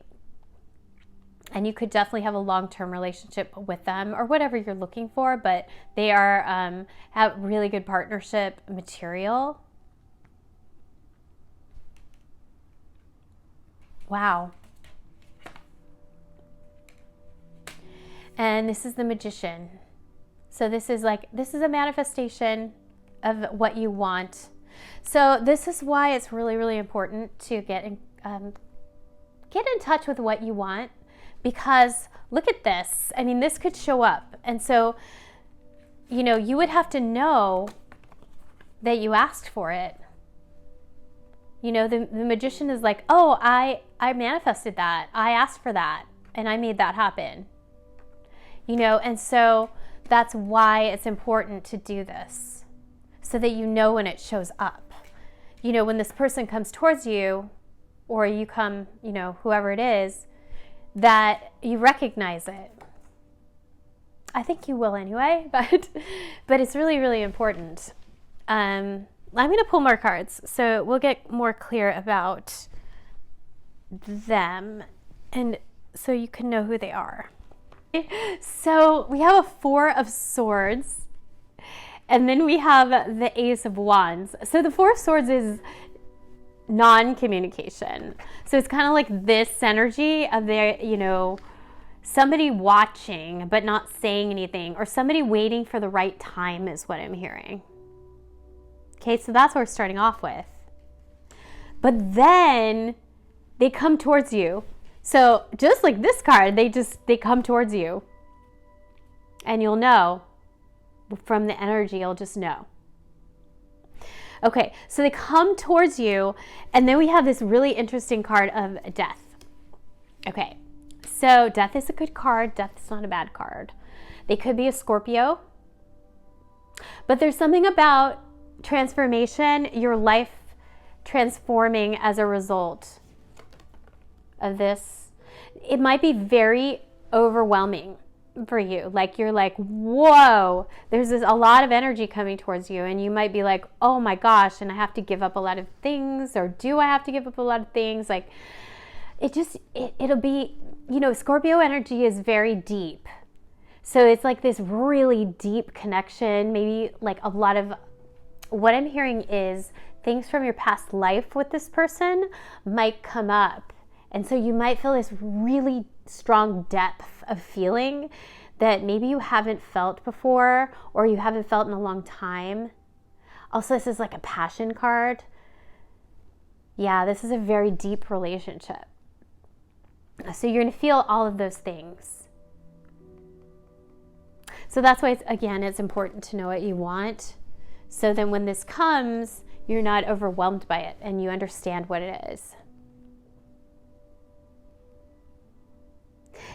and you could definitely have a long-term relationship with them, or whatever you're looking for, but they are have really good partnership material. Wow. And this is the Magician. So this is a manifestation of what you want. So this is why it's really, really important to get get in touch with what you want, because look at this. I mean, this could show up. And so, you know, you would have to know that you asked for it. You know, the magician is like, oh, I manifested that. I asked for that and I made that happen. You know, and so that's why it's important to do this, so that you know when it shows up. You know, when this person comes towards you, or you come, you know, whoever it is, that you recognize it. I think you will anyway, but it's really, really important. I'm going to pull more cards, so we'll get more clear about them, and so you can know who they are. So we have a Four of Swords, and then we have the Ace of Wands. So the Four of Swords is non-communication. So it's kind of like this energy of there, you know, somebody watching but not saying anything, or somebody waiting for the right time is what I'm hearing. Okay, so that's what we're starting off with. But then they come towards you. So just like this card, they come towards you. And you'll know from the energy, you'll just know. Okay, so they come towards you, and then we have this really interesting card of death. Okay, so death is a good card. Death is not a bad card. They could be a Scorpio, but there's something about transformation, your life transforming as a result of this. It might be very overwhelming for you. Like you're like, whoa, there's a lot of energy coming towards you, and you might be like, oh my gosh, and I have to give up a lot of things, or do I have to give up a lot of things? Like it'll be, you know, Scorpio energy is very deep. So it's like this really deep connection. Maybe like a lot of what I'm hearing is things from your past life with this person might come up. And so you might feel this really strong depth of feeling that maybe you haven't felt before, or you haven't felt in a long time. Also, this is like a passion card. Yeah, this is a very deep relationship. So you're going to feel all of those things. So that's why, it's important to know what you want. So then when this comes, you're not overwhelmed by it, and you understand what it is.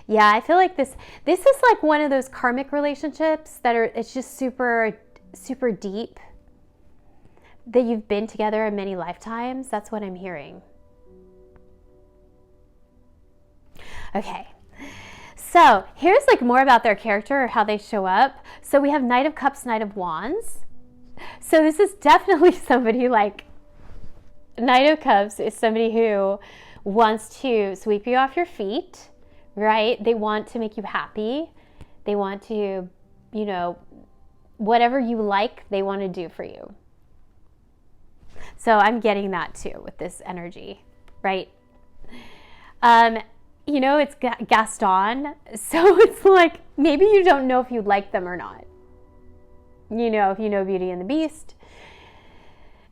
Yeah, I feel like this is like one of those karmic relationships that it's just super, super deep, that you've been together in many lifetimes. That's what I'm hearing. Okay, so here's like more about their character or how they show up. So we have Knight of Cups, Knight of Wands. So this is definitely somebody like, Knight of Cups is somebody who wants to sweep you off your feet, right? They want to make you happy. They want to, you know, whatever you like, they want to do for you. So I'm getting that too with this energy, right? You know, it's Gaston. So it's like, maybe you don't know if you like them or not. You know, if you know Beauty and the Beast.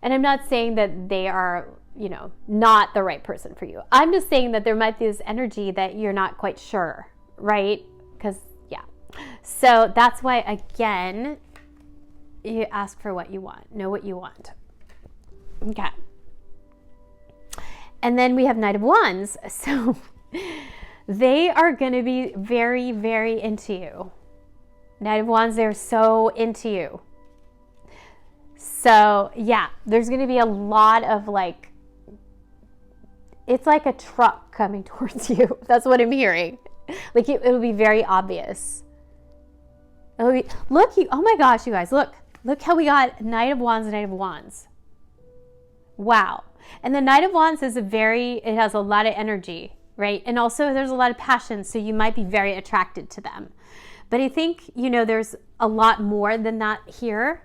And I'm not saying that they are, you know, not the right person for you. I'm just saying that there might be this energy that you're not quite sure, right? Because, yeah. So that's why, again, you ask for what you want. Know what you want. Okay. And then we have Knight of Wands. So they are going to be very, very into you. Knight of Wands, they're so into you. So yeah, there's going to be a lot of like, it's like a truck coming towards you. That's what I'm hearing. Like it'll be very obvious. It'll be, look, oh my gosh, you guys, look how we got Knight of Wands, Knight of Wands. Wow. And the Knight of Wands is it has a lot of energy, right? And also there's a lot of passion, so you might be very attracted to them. But I think, you know, there's a lot more than that here.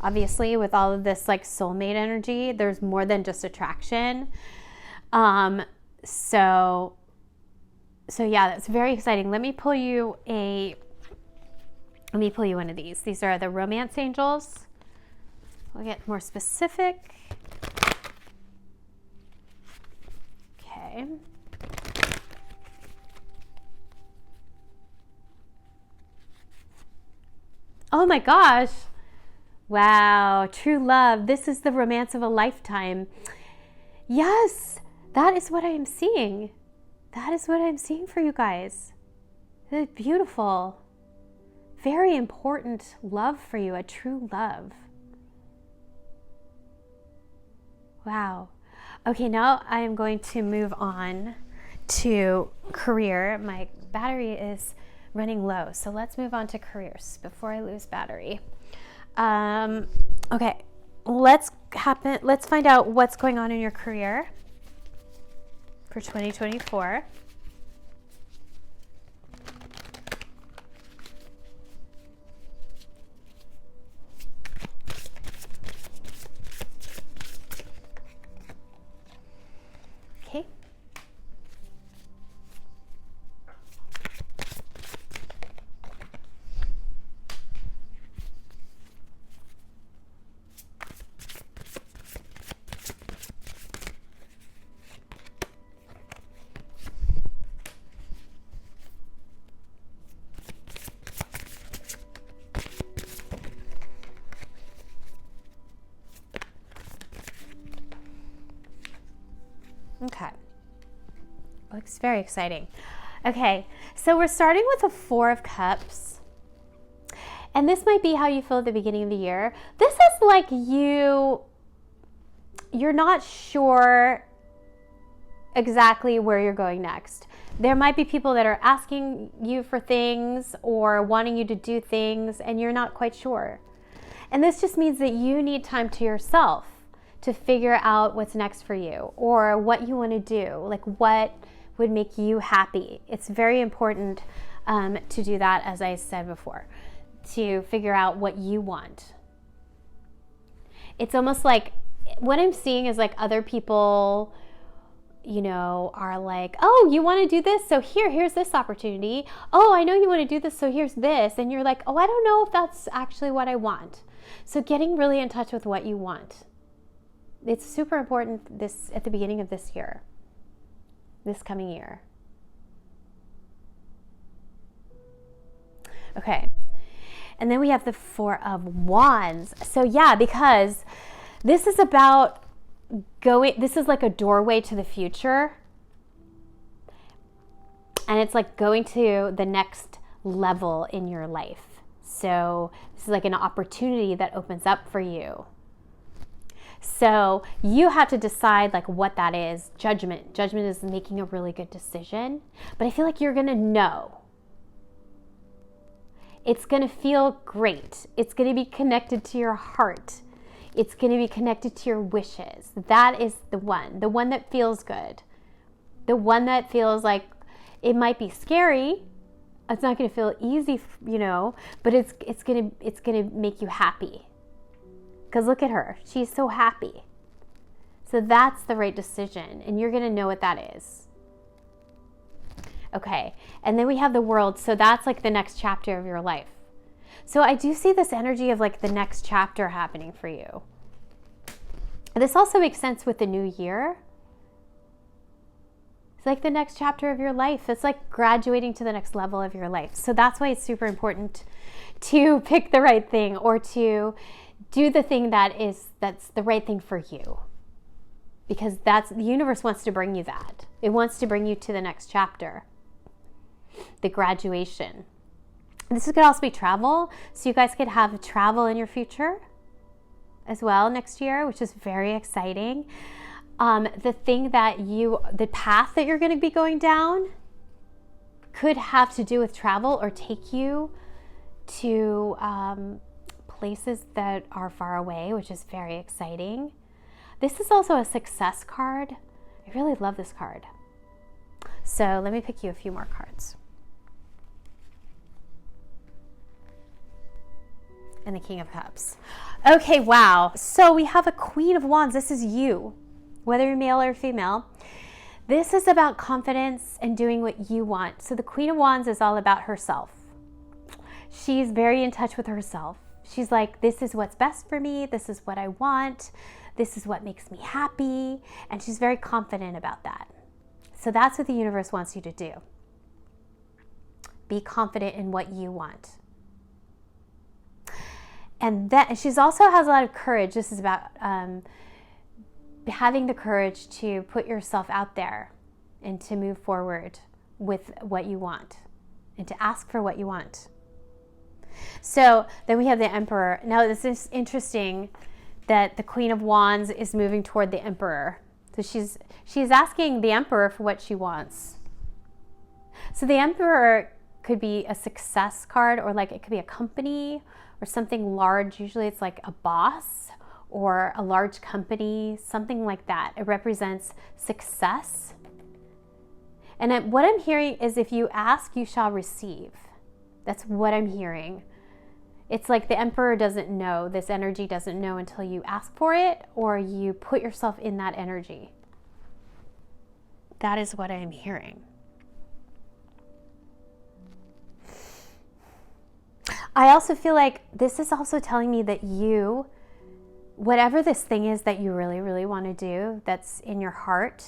Obviously, with all of this like soulmate energy, there's more than just attraction. So yeah, that's very exciting. Let me pull you one of these. These are the Romance Angels. We'll get more specific. Okay. Oh my gosh. Wow. True love. This is the romance of a lifetime. Yes, that is what I am seeing. That is what I'm seeing for you guys. It's beautiful. Very important love for you, a true love. Wow. Okay, now I am going to move on to career. My battery is running low, so let's move on to careers before I lose battery. Okay, let's find out what's going on in your career for 2024. Okay. Okay. Looks very exciting. Okay, so we're starting with the Four of Cups. And this might be how you feel at the beginning of the year. This is like you're not sure exactly where you're going next. There might be people that are asking you for things or wanting you to do things, and you're not quite sure. And this just means that you need time to yourself to figure out what's next for you or what you want to do, like what would make you happy. It's very important to do that, as I said before, to figure out what you want. It's almost like what I'm seeing is like other people, you know, are like, oh, you want to do this? So here's this opportunity. Oh, I know you want to do this, so here's this. And you're like, oh, I don't know if that's actually what I want. So getting really in touch with what you want. It's super important this at the beginning of this year, this coming year. Okay. And then we have the Four of Wands. So yeah, because this is about this is like a doorway to the future. And it's like going to the next level in your life. So this is like an opportunity that opens up for you. So you have to decide like what that is. Judgment. Judgment is making a really good decision. But I feel like you're going to know. It's going to feel great. It's going to be connected to your heart. It's going to be connected to your wishes. That is the one that feels good. The one that feels like it might be scary. It's not going to feel easy, you know, but it's going to make you happy. Because look at her. She's so happy. So that's the right decision. And you're going to know what that is. Okay. And then we have the World. So that's like the next chapter of your life. So I do see this energy of like the next chapter happening for you. This also makes sense with the new year. It's like the next chapter of your life. It's like graduating to the next level of your life. So that's why it's super important to pick the right thing or to do the thing that's the right thing for you. Because the universe wants to bring you that. It wants to bring you to the next chapter. The graduation. This could also be travel. So you guys could have travel in your future as well next year, which is very exciting. The path that you're going to be going down could have to do with travel or take you to places that are far away, which is very exciting. This is also a success card. I really love this card. So let me pick you a few more cards. And the King of Cups. Okay, wow. So we have a Queen of Wands. This is you, whether you're male or female. This is about confidence and doing what you want. So the Queen of Wands is all about herself. She's very in touch with herself. She's like, this is what's best for me. This is what I want. This is what makes me happy. And she's very confident about that. So that's what the universe wants you to do. Be confident in what you want. And that she's also has a lot of courage. This is about having the courage to put yourself out there and to move forward with what you want and to ask for what you want. So then we have the Emperor. Now this is interesting that the Queen of Wands is moving toward the Emperor. So she's asking the Emperor for what she wants. So the Emperor could be a success card, or like it could be a company or something large. Usually it's like a boss or a large company, something like that. It represents success. And what I'm hearing is if you ask, you shall receive. That's what I'm hearing. It's like the Emperor doesn't know, this energy doesn't know until you ask for it or you put yourself in that energy. That is what I'm hearing. I also feel like this is also telling me that you, whatever this thing is that you really, really want to do, that's in your heart,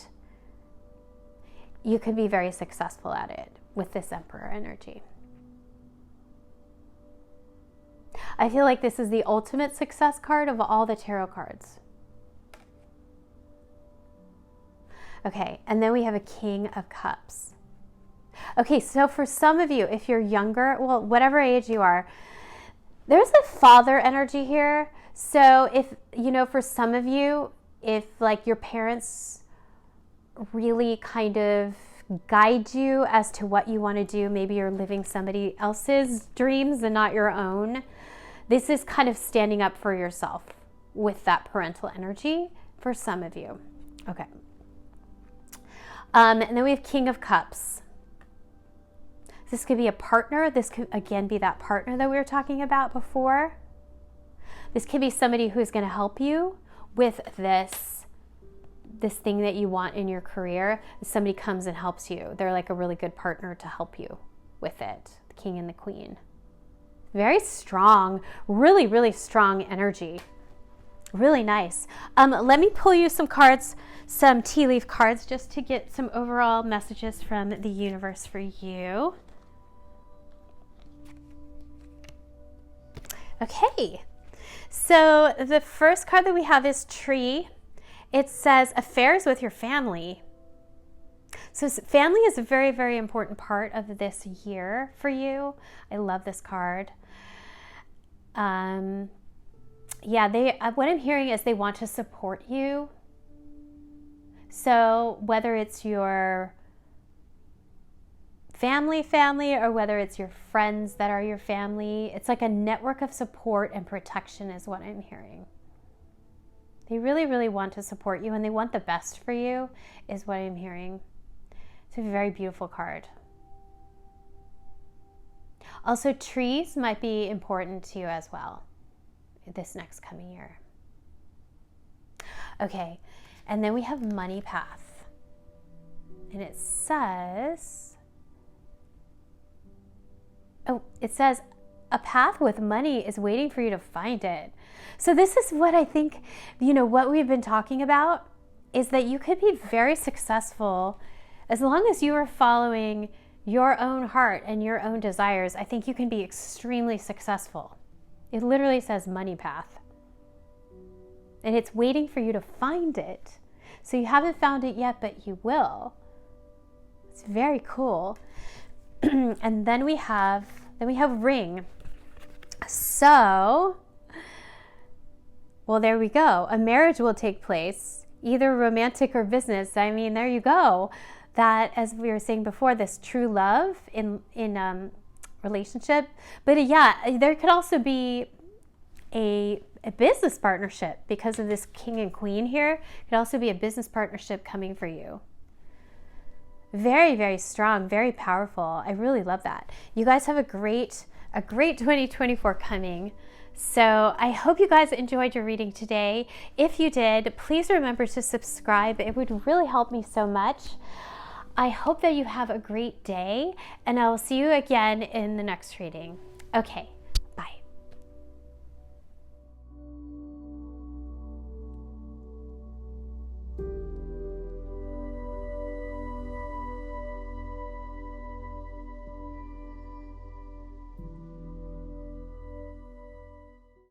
you could be very successful at it with this Emperor energy. I feel like this is the ultimate success card of all the tarot cards. Okay, and then we have a King of Cups. Okay, so for some of you, if you're younger, well, whatever age you are, there's a father energy here. So if, you know, for some of you, if like your parents really kind of guide you as to what you want to do, maybe you're living somebody else's dreams and not your own, this is kind of standing up for yourself with that parental energy for some of you. Okay. And then we have King of Cups. This could be a partner. This could, again, be that partner that we were talking about before. This could be somebody who's going to help you with this thing that you want in your career. Somebody comes and helps you. They're like a really good partner to help you with it. The King and the Queen. Very strong, really, really strong energy. Really nice. Let me pull you some cards, some tea leaf cards, just to get some overall messages from the universe for you. Okay, so the first card that we have is Tree. It says affairs with your family. So family is a very, very important part of this year for you. I love this card. Yeah, what I'm hearing is they want to support you. So whether it's your family, or whether it's your friends that are your family, it's like a network of support and protection is what I'm hearing. They really, really want to support you and they want the best for you is what I'm hearing. It's a very beautiful card. Also, trees might be important to you as well this next coming year. Okay, and then we have Money Path. And it says, it says, a path with money is waiting for you to find it. So this is what I think, you know, what we've been talking about is that you could be very successful as long as you are following your own heart and your own desires. I think you can be extremely successful. It literally says Money Path. And it's waiting for you to find it. So you haven't found it yet, but you will. It's very cool. And then we have Ring. So, well, there we go. A marriage will take place, either romantic or business. I mean, there you go. That, as we were saying before, this true love in relationship. But yeah, there could also be a business partnership because of this King and Queen here. It could also be a business partnership coming for you. Very, very strong, very powerful. I really love that. You guys have a great 2024 coming. So I hope you guys enjoyed your reading today. If you did, please remember to subscribe. It would really help me so much. I hope that you have a great day, and I will see you again in the next reading. Okay,